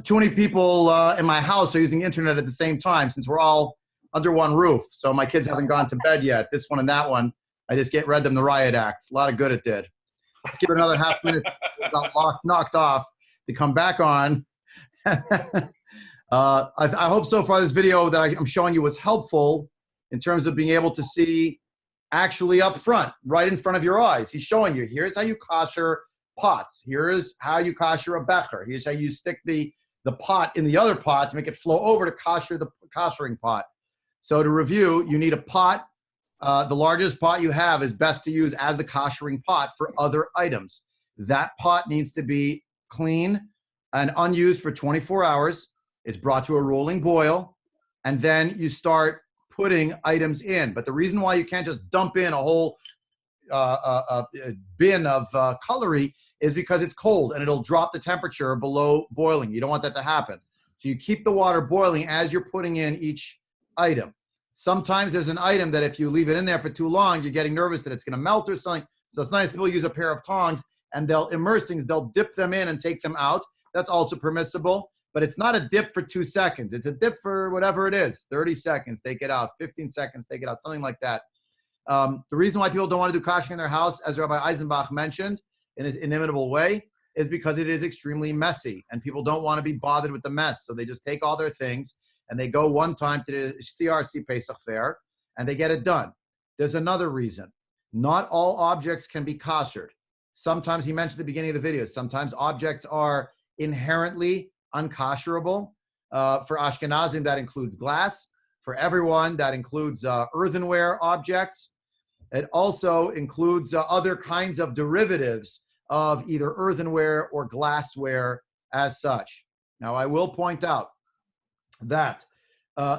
too many people in my house are using the internet at the same time since we're all under one roof. So my kids haven't gone to bed yet. This one and that one. I just read them the riot act. A lot of good it did. Let's give it another half minute. Got knocked off to come back on. I hope so far this video that I'm showing you was helpful in terms of being able to see actually up front, right in front of your eyes. He's showing you, here's how you kosher pots. Here's how you kosher a becher. Here's how you stick the pot in the other pot to make it flow over to kosher the koshering pot. So to review, you need a pot. The largest pot you have is best to use as the koshering pot for other items. That pot needs to be clean and unused for 24 hours. It's brought to a rolling boil, and then you start putting items in. But the reason why you can't just dump in a whole bin of cutlery is because it's cold and it'll drop the temperature below boiling. You don't want that to happen. So you keep the water boiling as you're putting in each item. Sometimes there's an item that if you leave it in there for too long, you're getting nervous that it's going to melt or something. So it's nice people use a pair of tongs and they'll immerse things. They'll dip them in and take them out. That's also permissible, but it's not a dip for 2 seconds. It's a dip for whatever it is, 30 seconds, take it out, 15 seconds, take it out, something like that. The reason why people don't want to do koshering in their house, as Rabbi Eisenbach mentioned in his inimitable way, is because it is extremely messy and people don't want to be bothered with the mess. So they just take all their things and they go one time to the CRC Pesach fair, and they get it done. There's another reason. Not all objects can be koshered. Sometimes, he mentioned at the beginning of the video, sometimes objects are inherently unkosherable. For Ashkenazim, that includes glass. For everyone, that includes earthenware objects. It also includes other kinds of derivatives of either earthenware or glassware as such. Now, I will point out that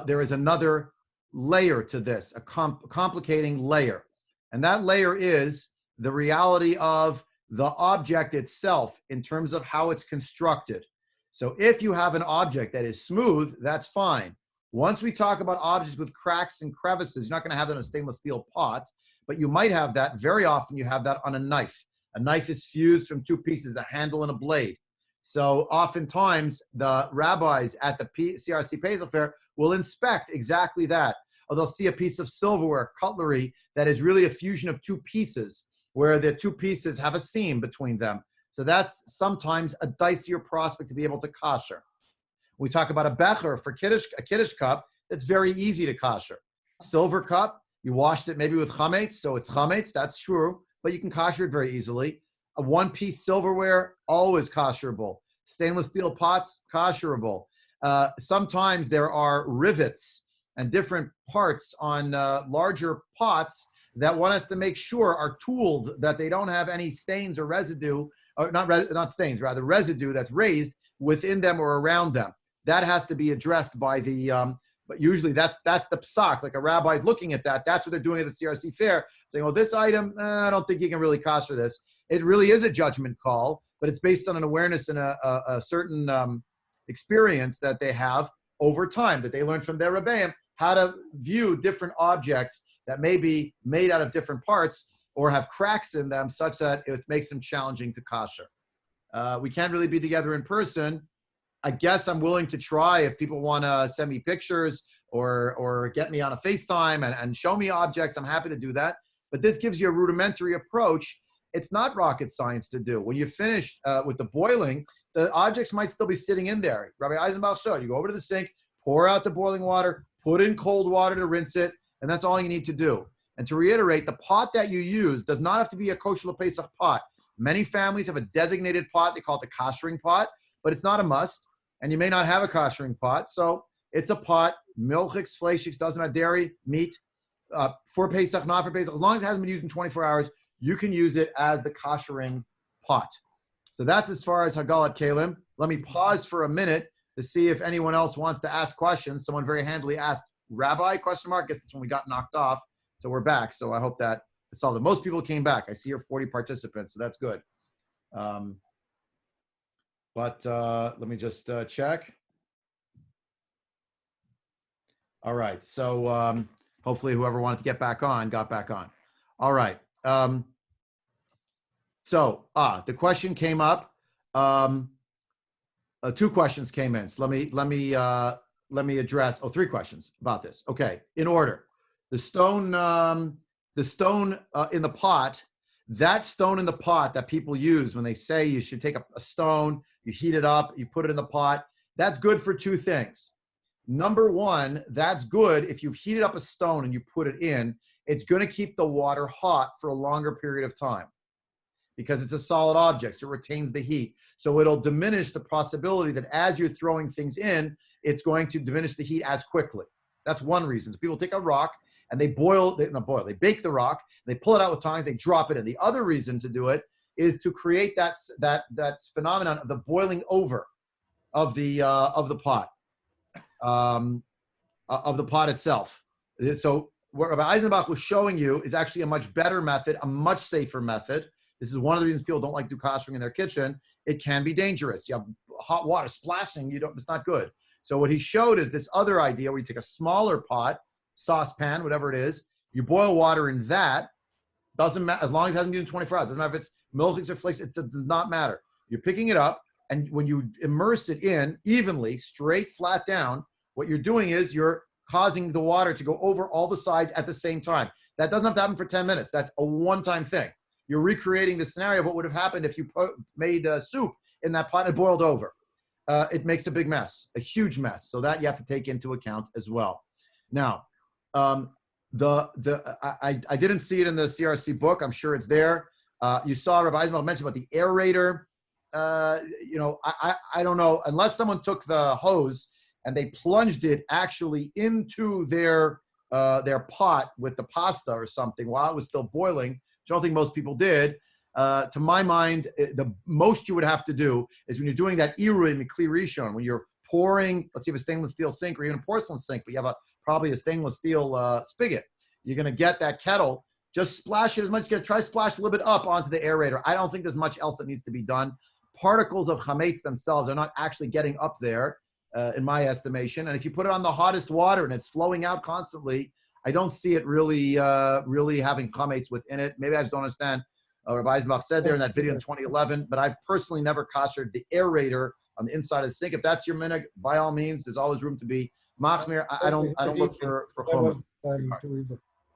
there is another layer to this, a complicating layer. And that layer is the reality of the object itself in terms of how it's constructed. So if you have an object that is smooth, that's fine. Once we talk about objects with cracks and crevices, you're not going to have that in a stainless steel pot, but you might have that. Very often you have that on a knife. A knife is fused from two pieces, a handle and a blade. So oftentimes the rabbis at the CRC Pesach fair will inspect exactly that. Or they'll see a piece of silverware, cutlery, that is really a fusion of two pieces, where the two pieces have a seam between them. So that's sometimes a dicier prospect to be able to kosher. We talk about a becher for a kiddush cup. That's very easy to kosher. Silver cup, you washed it maybe with chametz, so it's chametz, that's true, but you can kosher it very easily. A one-piece silverware, always kosherable. Stainless steel pots, kosherable. sometimes there are rivets and different parts on larger pots that one has to make sure are tooled, that they don't have any stains or residue, or not stains, rather residue that's raised within them or around them. That has to be addressed by the, but usually that's the Pesach, like a rabbi's looking at that. That's what they're doing at the CRC fair, saying, oh, this item, I don't think you can really kosher this. It really is a judgment call, but it's based on an awareness and a certain experience that they have over time, that they learned from their rebbeim, how to view different objects that may be made out of different parts or have cracks in them such that it makes them challenging to kosher. We can't really be together in person. I guess I'm willing to try if people want to send me pictures or get me on a FaceTime and show me objects. I'm happy to do that. But this gives you a rudimentary approach. It's not rocket science to do. When you finish with the boiling, the objects might still be sitting in there. Rabbi Eisenbach showed you go over to the sink, pour out the boiling water, put in cold water to rinse it, and that's all you need to do. And to reiterate, the pot that you use does not have to be a kosher Pesach pot. Many families have a designated pot. They call it the koshering pot, but it's not a must. And you may not have a koshering pot. So it's a pot, milchiks, fleishiks, doesn't have dairy, meat, for Pesach, not for Pesach. As long as it hasn't been used in 24 hours, you can use it as the koshering pot. So that's as far as Hagalat Kalim. Let me pause for a minute to see if anyone else wants to ask questions. Someone very handily asked, Rabbi, question mark. Guess that's when we got knocked off. So we're back. So I hope that it's all that. Most people came back. I see here 40 participants, so that's good. But let me just check. All right. So hopefully whoever wanted to get back on got back on. All right. So the question came up. Two questions came in. So let me address. Oh, three questions about this. Okay, in order. The stone in the pot. That stone in the pot that people use when they say you should take a stone, you heat it up, you put it in the pot. That's good for two things. Number one, that's good if you've heated up a stone and you put it in. It's going to keep the water hot for a longer period of time, because it's a solid object, so it retains the heat. So it'll diminish the possibility that as you're throwing things in, it's going to diminish the heat as quickly. That's one reason. So people take a rock and they they bake the rock, they pull it out with tongs, they drop it in. The other reason to do it is to create that phenomenon of the boiling over of the pot, of the pot itself. So what Rabbi Eisenbach was showing you is actually a much better method, a much safer method. This is one of the reasons people don't like to do koshering in their kitchen. It can be dangerous. You have hot water splashing. It's not good. So what he showed is this other idea where you take a smaller pot, saucepan, whatever it is, you boil water in that. Doesn't matter as long as it hasn't been 24 hours. Doesn't matter if it's milchiks or flakes. It does not matter. You're picking it up, and when you immerse it in evenly, straight, flat down, what you're doing is you're causing the water to go over all the sides at the same time. That doesn't have to happen for 10 minutes. That's a one-time thing. You're recreating the scenario of what would have happened if you made soup in that pot and it boiled over. It makes a big mess, a huge mess. So that you have to take into account as well. Now, I didn't see it in the CRC book. I'm sure it's there. You saw Rabbi Eisenbach mention about the aerator. I don't know, unless someone took the hose and they plunged it actually into their pot with the pasta or something while it was still boiling, which I don't think most people did. To my mind, the most you would have to do is when you're doing that iruim mikli rishon, when you're pouring, let's see if a stainless steel sink or even a porcelain sink, but you have probably a stainless steel spigot. You're going to get that kettle, just splash it as much as you can. Try to splash a little bit up onto the aerator. I don't think there's much else that needs to be done. Particles of chametz themselves are not actually getting up there, in my estimation. And if you put it on the hottest water and it's flowing out constantly, I don't see it really having chametz within it. Maybe I just don't understand what Rabbi Eisenbach said there in that video in 2011, but I've personally never koshered the aerator on the inside of the sink. If that's your minhag, by all means, there's always room to be machmir. I don't look for chumah.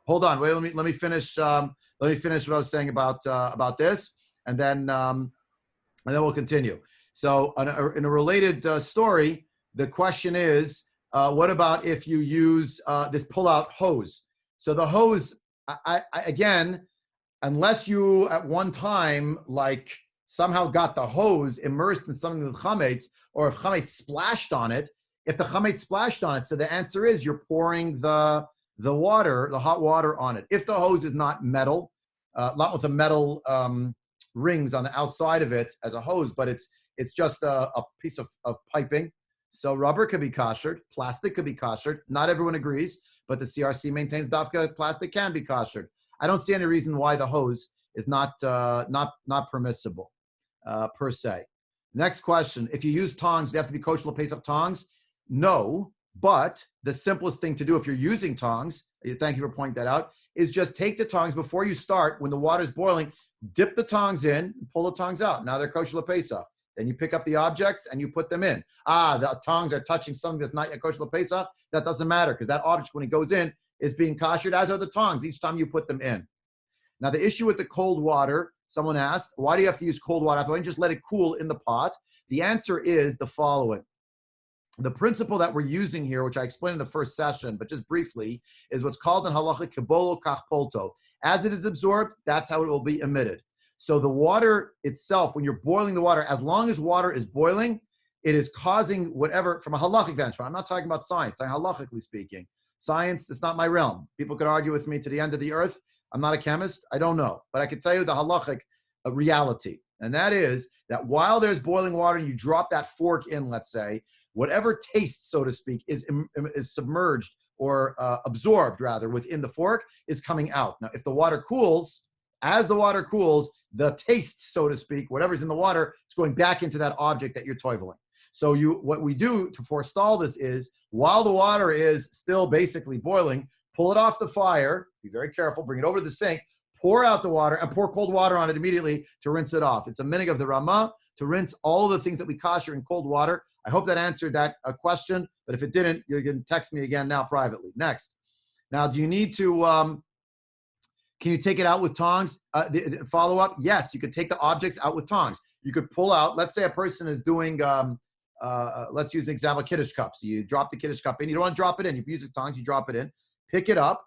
Hold on, wait. Let me finish. Let me finish what I was saying about this, and then we'll continue. So, in a related story, the question is, what about if you use this pull-out hose? So the hose, again, unless you at one time somehow got the hose immersed in something with chametz, or if chametz splashed on it, if the chametz splashed on it. So the answer is you're pouring the water, the hot water on it. If the hose is not metal, not with the metal rings on the outside of it as a hose, but it's just a piece of piping. So rubber could be koshered, plastic could be koshered. Not everyone agrees, but the CRC maintains dafka plastic can be koshered. I don't see any reason why the hose is not permissible per se. Next question: if you use tongs, do you have to be kosher Pesach tongs? No, but the simplest thing to do if you're using tongs, thank you for pointing that out, is just take the tongs before you start. When the water's boiling, dip the tongs in, pull the tongs out. Now they're kosher Pesach. Then you pick up the objects and you put them in. The tongs are touching something that's not yet kosher Pesach. That doesn't matter because that object, when it goes in, is being koshered, as are the tongs each time you put them in. Now, the issue with the cold water, someone asked, why do you have to use cold water? Why don't you just let it cool in the pot? The answer is the following. The principle that we're using here, which I explained in the first session, but just briefly, is what's called in halacha kibolo kach polto. As it is absorbed, that's how it will be emitted. So the water itself, when you're boiling the water, as long as water is boiling, it is causing whatever, from a halachic vantage point. I'm not talking about science, I'm halachically speaking. Science, it's not my realm. People could argue with me to the end of the earth. I'm not a chemist. I don't know. But I can tell you the halachic reality. And that is that while there's boiling water, you drop that fork in, let's say, whatever taste, so to speak, is submerged or absorbed, rather, within the fork is coming out. Now, if the water cools, as the water cools, the taste, so to speak, whatever's in the water, is going back into that object that you're toiveling. So what we do to forestall this is, while the water is still basically boiling, pull it off the fire, be very careful, bring it over to the sink, pour out the water, and pour cold water on it immediately to rinse it off. It's a minig of the Ramah to rinse all of the things that we kosher in cold water. I hope that answered that question, but if it didn't, you can text me again now privately. Next. Now, do you need to, can you take it out with tongs? The follow-up, yes, you could take the objects out with tongs. You could pull out, let's say a person is doing, let's use an example, Kiddush cups. You drop the Kiddush cup in, you don't want to drop it in, you use the tongs, you drop it in, pick it up,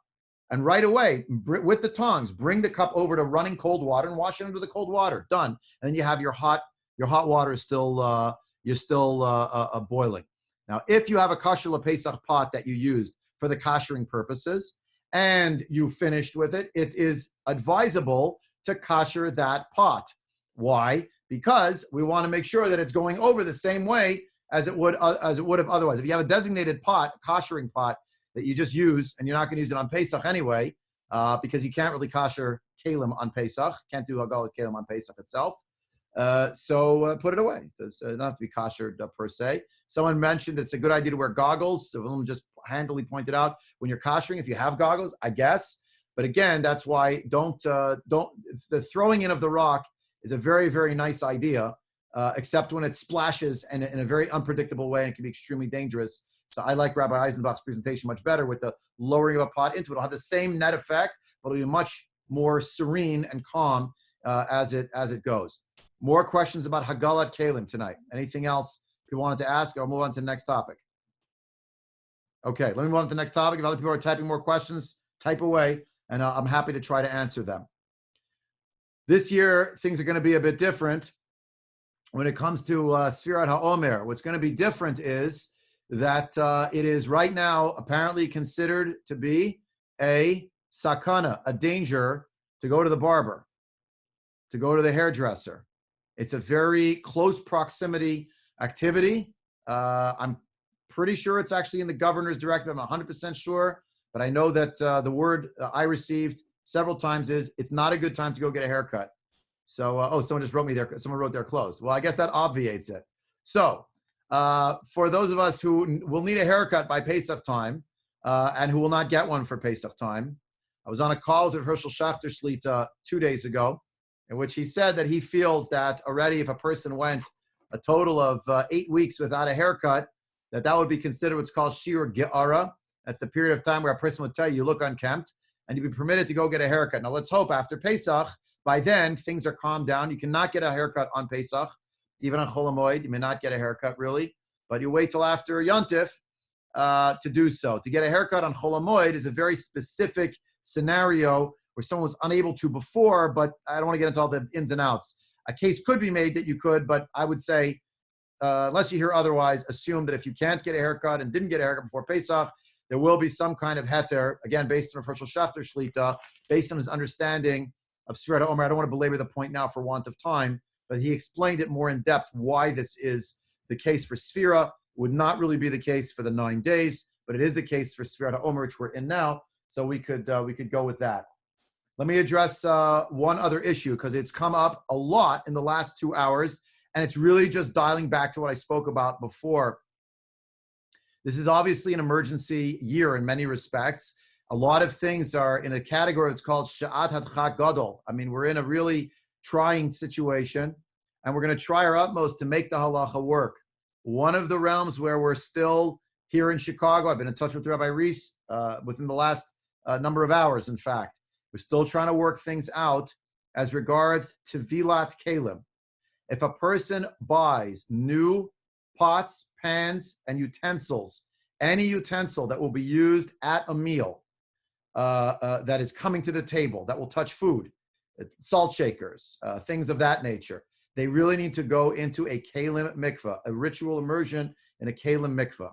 and right away, with the tongs, bring the cup over to running cold water and wash it under the cold water. Done. And then you have your hot water is still, you're still boiling. Now, if you have a kosher Pesach pot that you used for the koshering purposes and you finished with it, it is advisable to kosher that pot. Why? Because we want to make sure that it's going over the same way as it would have otherwise. If you have a designated pot, koshering pot, that you just use, and you're not going to use it on Pesach anyway, because you can't really kosher kalim on Pesach. Can't do hagalat kalim on Pesach itself. So put it away. It doesn't have to be koshered per se. Someone mentioned it's a good idea to wear goggles. So someone just handily pointed out when you're koshering, if you have goggles, I guess. But again, that's why don't. The throwing in of the rock is a very, very nice idea, except when it splashes in a very unpredictable way, and it can be extremely dangerous. So I like Rabbi Eisenbach's presentation much better with the lowering of a pot into it. It'll have the same net effect, but it'll be much more serene and calm as it goes. More questions about Hagalat Kalim tonight. Anything else you wanted to ask? I'll move on to the next topic. Okay, let me move on to the next topic. If other people are typing more questions, type away, and I'm happy to try to answer them. This year, things are going to be a bit different when it comes to Sfirat HaOmer. What's going to be different is that it is right now apparently considered to be a sakana, a danger to go to the barber, to go to the hairdresser. It's a very close proximity activity. I'm pretty sure it's actually in the governor's directive. I'm 100% sure, but I know that the word I received several times is it's not a good time to go get a haircut. So, someone just wrote me there. Someone wrote they're closed. Well, I guess that obviates it. So, for those of us who will need a haircut by Pesach time and who will not get one for Pesach time, I was on a call with Herschel Schachter Shlita 2 days ago, in which he said that he feels that already if a person went a total of 8 weeks without a haircut, that would be considered what's called Shir Ge'ara. That's the period of time where a person would tell you look unkempt, and you'd be permitted to go get a haircut. Now, let's hope after Pesach, by then, things are calmed down. You cannot get a haircut on Pesach. Even on Chol HaMoed, you may not get a haircut really, but you wait till after Yontif to do so. To get a haircut on Chol HaMoed is a very specific scenario where someone was unable to before, but I don't want to get into all the ins and outs. A case could be made that you could, but I would say unless you hear otherwise, assume that if you can't get a haircut and didn't get a haircut before Pesach, there will be some kind of heter, again, based on a Hershel Schachter Shlita, based on his understanding of Sfirata Omer. I don't want to belabor the point now for want of time, but he explained it more in depth why this is the case for Sfira. Would not really be the case for the 9 days, but it is the case for Sfirata Omer, which we're in now. So we could go with that. Let me address one other issue because it's come up a lot in the last 2 hours, and it's really just dialing back to what I spoke about before. This is obviously an emergency year in many respects. A lot of things are in a category that's called Sha'at Hadchak Gadol. I mean, we're in a really trying situation, and we're going to try our utmost to make the halacha work. One of the realms where we're still here in Chicago, I've been in touch with Rabbi Reese within the last number of hours, in fact. We're still trying to work things out as regards to Vilat Kalim. If a person buys new pots, pans, and utensils, any utensil that will be used at a meal that is coming to the table, that will touch food, salt shakers, things of that nature, they really need to go into a Kalim mikvah, a ritual immersion in a Kalim mikvah.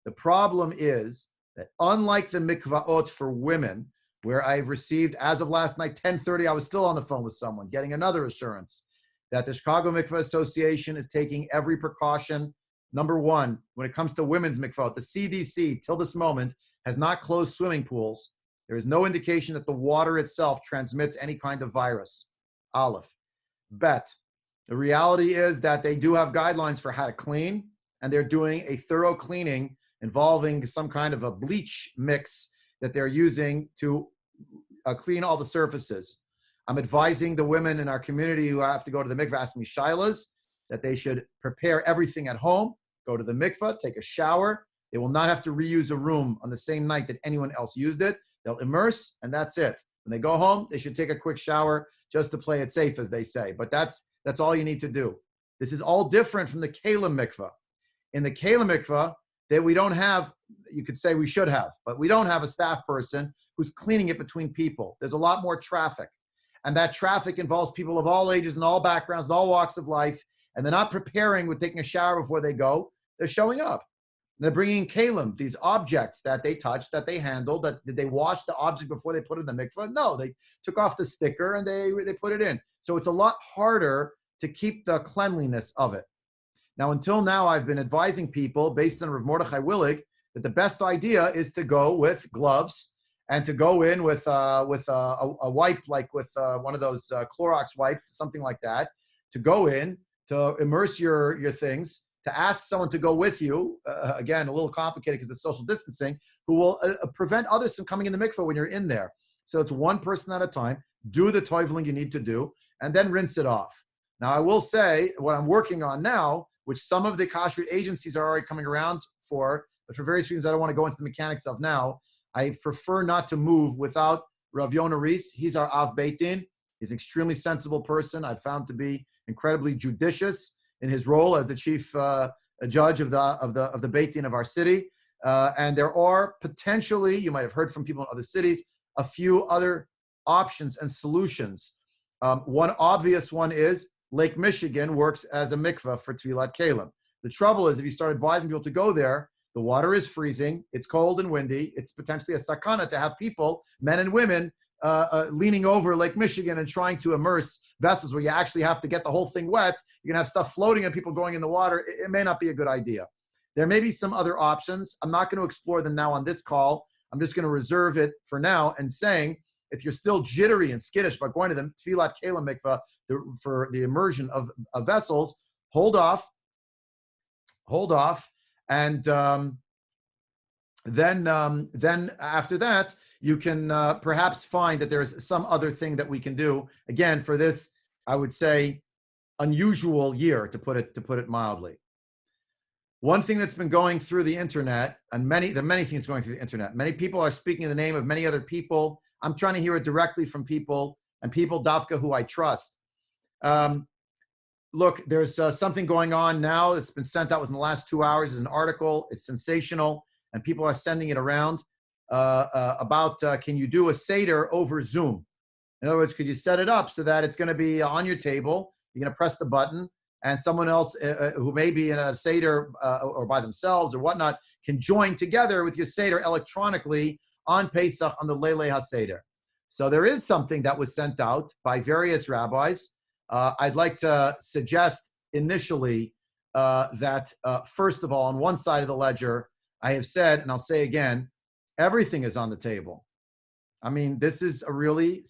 The problem is that unlike the mikvaot for women, where I've received, as of last night, 10:30, I was still on the phone with someone, getting another assurance that the Chicago Mikvah Association is taking every precaution. Number one, when it comes to women's mikvah, the CDC, till this moment, has not closed swimming pools. There is no indication that the water itself transmits any kind of virus. Aleph. Bet. The reality is that they do have guidelines for how to clean, and they're doing a thorough cleaning involving some kind of a bleach mix that they're using to clean all the surfaces. I'm advising the women in our community who have to go to the mikvah, ask me shilas, that they should prepare everything at home, go to the mikvah, take a shower. They will not have to reuse a room on the same night that anyone else used it. They'll immerse, and that's it. When they go home, they should take a quick shower just to play it safe, as they say. But that's all you need to do. This is all different from the Kalim mikvah. In the Kalim mikvah, that we don't have, you could say we should have, but we don't have a staff person who's cleaning it between people. There's a lot more traffic. And that traffic involves people of all ages and all backgrounds and all walks of life. And they're not preparing with taking a shower before they go. They're showing up. They're bringing kalim, these objects that they touched, that they handled. Did they wash the object before they put it in the mikvah? No, they took off the sticker and they put it in. So it's a lot harder to keep the cleanliness of it. Now, until now, I've been advising people, based on Rav Mordechai Willig, that the best idea is to go with gloves and to go in with a wipe, like with one of those Clorox wipes, something like that, to go in, to immerse your things, to ask someone to go with you, again, a little complicated because it's social distancing, who will prevent others from coming in the mikveh when you're in there. So it's one person at a time. Do the toiveling you need to do, and then rinse it off. Now, I will say what I'm working on now, which some of the kashrut agencies are already coming around for, but for various reasons I don't want to go into the mechanics of now. I prefer not to move without Rav Yonah Reis. He's our Av Beit Din. He's an extremely sensible person. I've found to be incredibly judicious in his role as the chief judge of the Beit Din of our city. And there are potentially, you might have heard from people in other cities, a few other options and solutions. One obvious one is Lake Michigan works as a mikveh for Tvilat Kalim. The trouble is, if you start advising people to go there, the water is freezing, it's cold and windy, it's potentially a sakana to have people, men and women, leaning over Lake Michigan and trying to immerse vessels where you actually have to get the whole thing wet. You're going to have stuff floating and people going in the water. It may not be a good idea. There may be some other options. I'm not going to explore them now on this call. I'm just going to reserve it for now and saying, if you're still jittery and skittish about going to the Tfilat Kalim mikveh for the immersion of vessels, hold off, and then after that, you can perhaps find that there's some other thing that we can do. Again, for this, I would say, unusual year, to put it mildly. One thing that's been going through the internet, and there are many things going through the internet. Many people are speaking in the name of many other people. I'm trying to hear it directly from people, and people, Dafka, who I trust. Look, there's something going on now that's been sent out within the last 2 hours. It's an article. It's sensational, and people are sending it around about can you do a Seder over Zoom? In other words, could you set it up so that it's going to be on your table? You're going to press the button. and someone else who may be in a Seder or by themselves or whatnot can join together with your Seder electronically on Pesach on the Leilei HaSeder. So there is something that was sent out by various rabbis. I'd like to suggest initially that first of all, on one side of the ledger, I have said, and I'll say again, everything is on the table. I mean, this is a really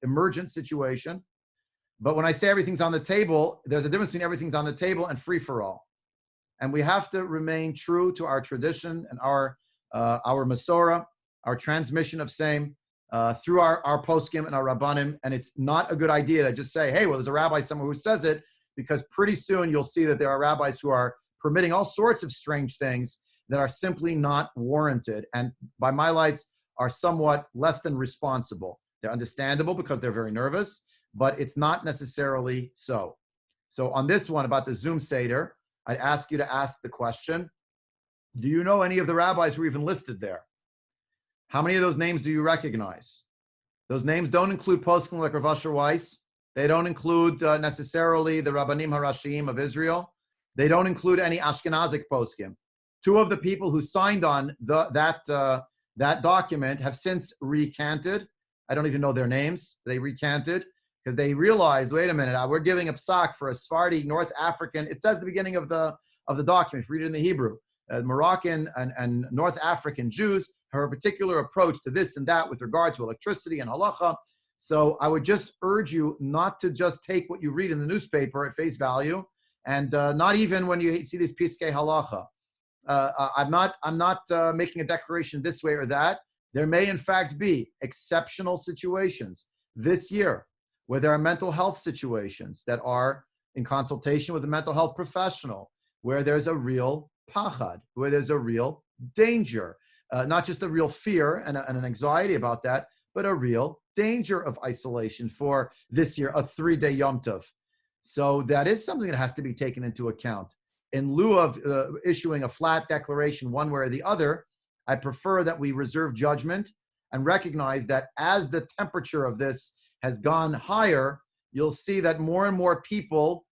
emergent situation. But when I say everything's on the table, there's a difference between everything's on the table and free for all. And we have to remain true to our tradition and our Masorah, our transmission of same through our poskim and our rabbanim. And it's not a good idea to just say, hey, well, there's a rabbi somewhere who says it, because pretty soon you'll see that there are rabbis who are permitting all sorts of strange things that are simply not warranted. And by my lights, are somewhat less than responsible. They're understandable because they're very nervous, but it's not necessarily so. So on this one about the Zoom Seder, I'd ask you to ask the question, do you know any of the rabbis who are even listed there? How many of those names do you recognize? Those names don't include poskim like Rav Asher Weiss. They don't include necessarily the Rabbanim Harashim of Israel. They don't include any Ashkenazic poskim. Two of the people who signed on that document have since recanted. I don't even know their names. They recanted because they realized, wait a minute, we're giving a psak for a Sephardi North African. It says at the beginning of the document, if you read it in the Hebrew, Moroccan and North African Jews have a particular approach to this and that with regard to electricity and halacha. So I would just urge you not to just take what you read in the newspaper at face value, and not even when you see these piskei halacha. I'm not making a declaration this way or that. There may, in fact, be exceptional situations this year where there are mental health situations that are in consultation with a mental health professional, where there's a real pachad, where there's a real danger, not just a real fear and an anxiety about that, but a real danger of isolation for this year, a 3-day Yom Tov. So that is something that has to be taken into account. In lieu of issuing a flat declaration one way or the other, I prefer that we reserve judgment and recognize that as the temperature of this has gone higher, you'll see that more and more people,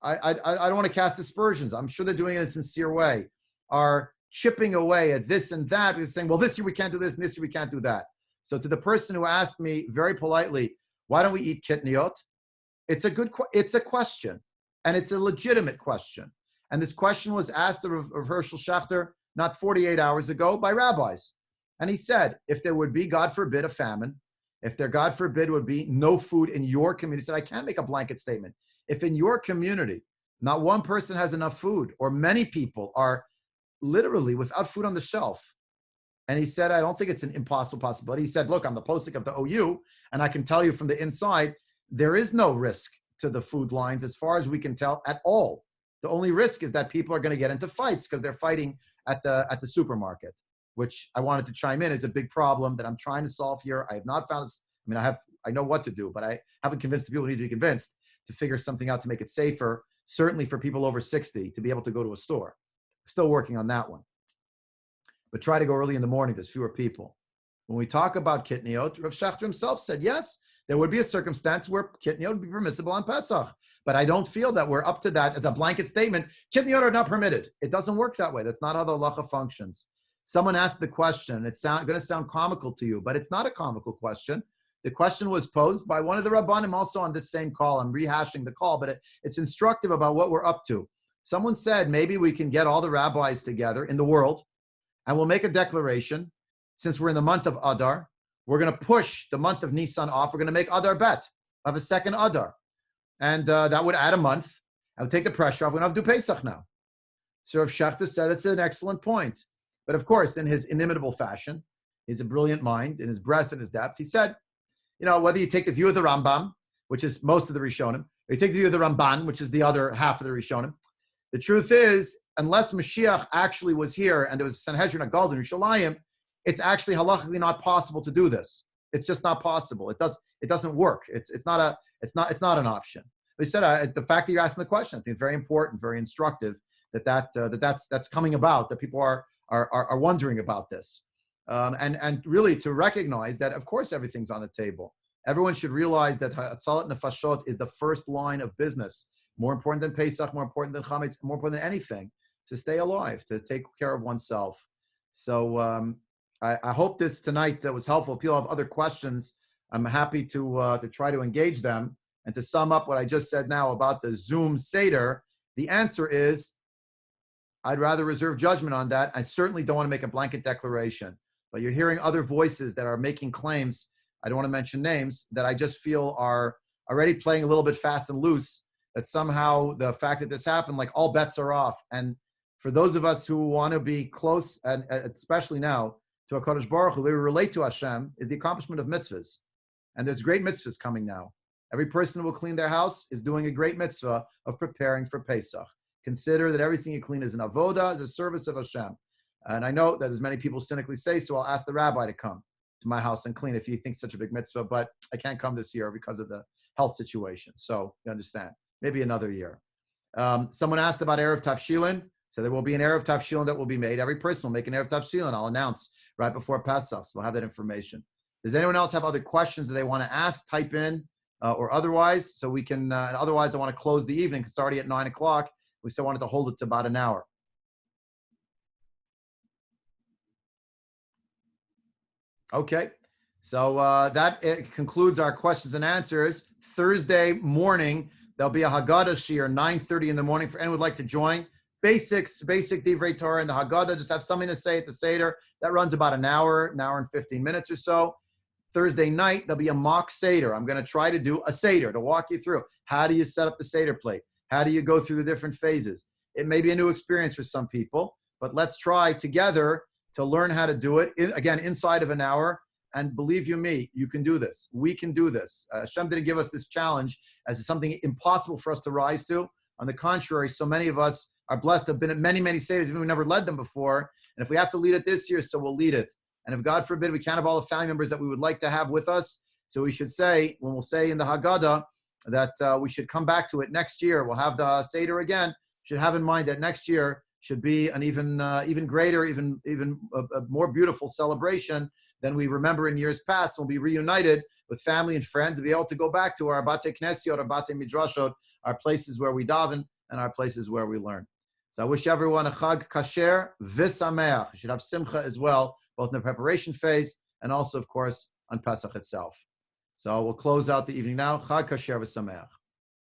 I don't want to cast aspersions, I'm sure they're doing it in a sincere way, are chipping away at this and that, because saying, well, this year we can't do this, and this year we can't do that. So to the person who asked me very politely, why don't we eat kitniot? It's a question, and it's a legitimate question. And this question was asked of Herschel Schachter not 48 hours ago by rabbis. And he said, if there would be, God forbid, a famine, if there, God forbid, would be no food in your community, he said, I can't make a blanket statement. If in your community, not one person has enough food, or many people are literally without food on the shelf, and he said, I don't think it's an impossible possibility. He said, look, I'm the posik of the OU, and I can tell you from the inside, there is no risk to the food lines as far as we can tell at all. The only risk is that people are going to get into fights because they're fighting at the supermarket, which I wanted to chime in is a big problem that I'm trying to solve here. I have not found, I know what to do, but I haven't convinced the people who need to be convinced to figure something out to make it safer, certainly for people over 60 to be able to go to a store. Still working on that one. But try to go early in the morning, there's fewer people. When we talk about kitniot, Rav Schachter himself said, yes, there would be a circumstance where kitniot would be permissible on Pesach. But I don't feel that we're up to that as a blanket statement. Kitniot are not permitted. It doesn't work that way. That's not how the halacha functions. Someone asked the question, it's going to sound comical to you, but it's not a comical question. The question was posed by one of the Rabbanim also on this same call. I'm rehashing the call, but it's instructive about what we're up to. Someone said, maybe we can get all the rabbis together in the world, and we'll make a declaration. Since we're in the month of Adar, we're going to push the month of Nisan off. We're going to make Adar Bet of a second Adar. And that would add a month. I would take the pressure off. We don't have to do Pesach now. So Rav Schachter said it's an excellent point. But of course, in his inimitable fashion, he's a brilliant mind, in his breadth and his depth. He said, whether you take the view of the Rambam, which is most of the Rishonim, or you take the view of the Ramban, which is the other half of the Rishonim, the truth is, unless Mashiach actually was here and there was a Sanhedrin at Golden Yerushalayim, it's actually halachically not possible to do this. It's just not possible. It doesn't work. It's not an option. But he said the fact that you're asking the question, I think it's very important, very instructive that's coming about, that people are wondering about this, and really to recognize that of course everything's on the table. Everyone should realize that Hatzalat Nefashot is the first line of business. More important than Pesach, more important than Chametz, more important than anything, to stay alive, to take care of oneself. So I hope this tonight was helpful. If people have other questions, I'm happy to try to engage them. And to sum up what I just said now about the Zoom Seder, the answer is I'd rather reserve judgment on that. I certainly don't want to make a blanket declaration. But you're hearing other voices that are making claims, I don't want to mention names, that I just feel are already playing a little bit fast and loose, that somehow the fact that this happened, like all bets are off. And for those of us who want to be close, and especially now, to HaKadosh Baruch Hu, we relate to Hashem, is the accomplishment of mitzvahs. And there's great mitzvahs coming now. Every person who will clean their house is doing a great mitzvah of preparing for Pesach. Consider that everything you clean is an avoda, is a service of Hashem. And I know that as many people cynically say, so I'll ask the rabbi to come to my house and clean if he thinks such a big mitzvah, but I can't come this year because of the health situation. So you understand, maybe another year. Someone asked about Erev Tafshilin. So there will be an Erev Tafshilin that will be made. Every person will make an Erev Tafshilin. I'll announce right before Pesach. So they'll have that information. Does anyone else have other questions that they want to ask? Type in or otherwise, so we can, otherwise I want to close the evening because it's already at 9 o'clock. We still wanted to hold it to about an hour. Okay, so that concludes our questions and answers. Thursday morning, there'll be a Haggadah Shir, 9:30 in the morning for anyone who would like to join. Basic Divrei Torah and the Haggadah, just have something to say at the Seder. That runs about an hour and 15 minutes or so. Thursday night, there'll be a mock Seder. I'm going to try to do a Seder to walk you through. How do you set up the Seder plate? How do you go through the different phases? It may be a new experience for some people, but let's try together to learn how to do it, again, inside of an hour. And believe you me, you can do this. We can do this. Hashem didn't give us this challenge as something impossible for us to rise to. On the contrary, so many of us are blessed to have been at many, many Seders, even we never led them before. And if we have to lead it this year, so we'll lead it. And if God forbid, we can't have all the family members that we would like to have with us, so we should say, when we'll say in the Haggadah, that we should come back to it next year. We'll have the Seder again. Should have in mind that next year should be an even greater, even a more beautiful celebration than we remember in years past. We'll be reunited with family and friends and be able to go back to our Bate Knesiot, our Bate Midrashot, our places where we daven and our places where we learn. So I wish everyone a Chag Kasher V'Sameach. You should have Simcha as well, both in the preparation phase and also, of course, on Pesach itself. So we'll close out the evening now. Chag Kasher V'Sameach.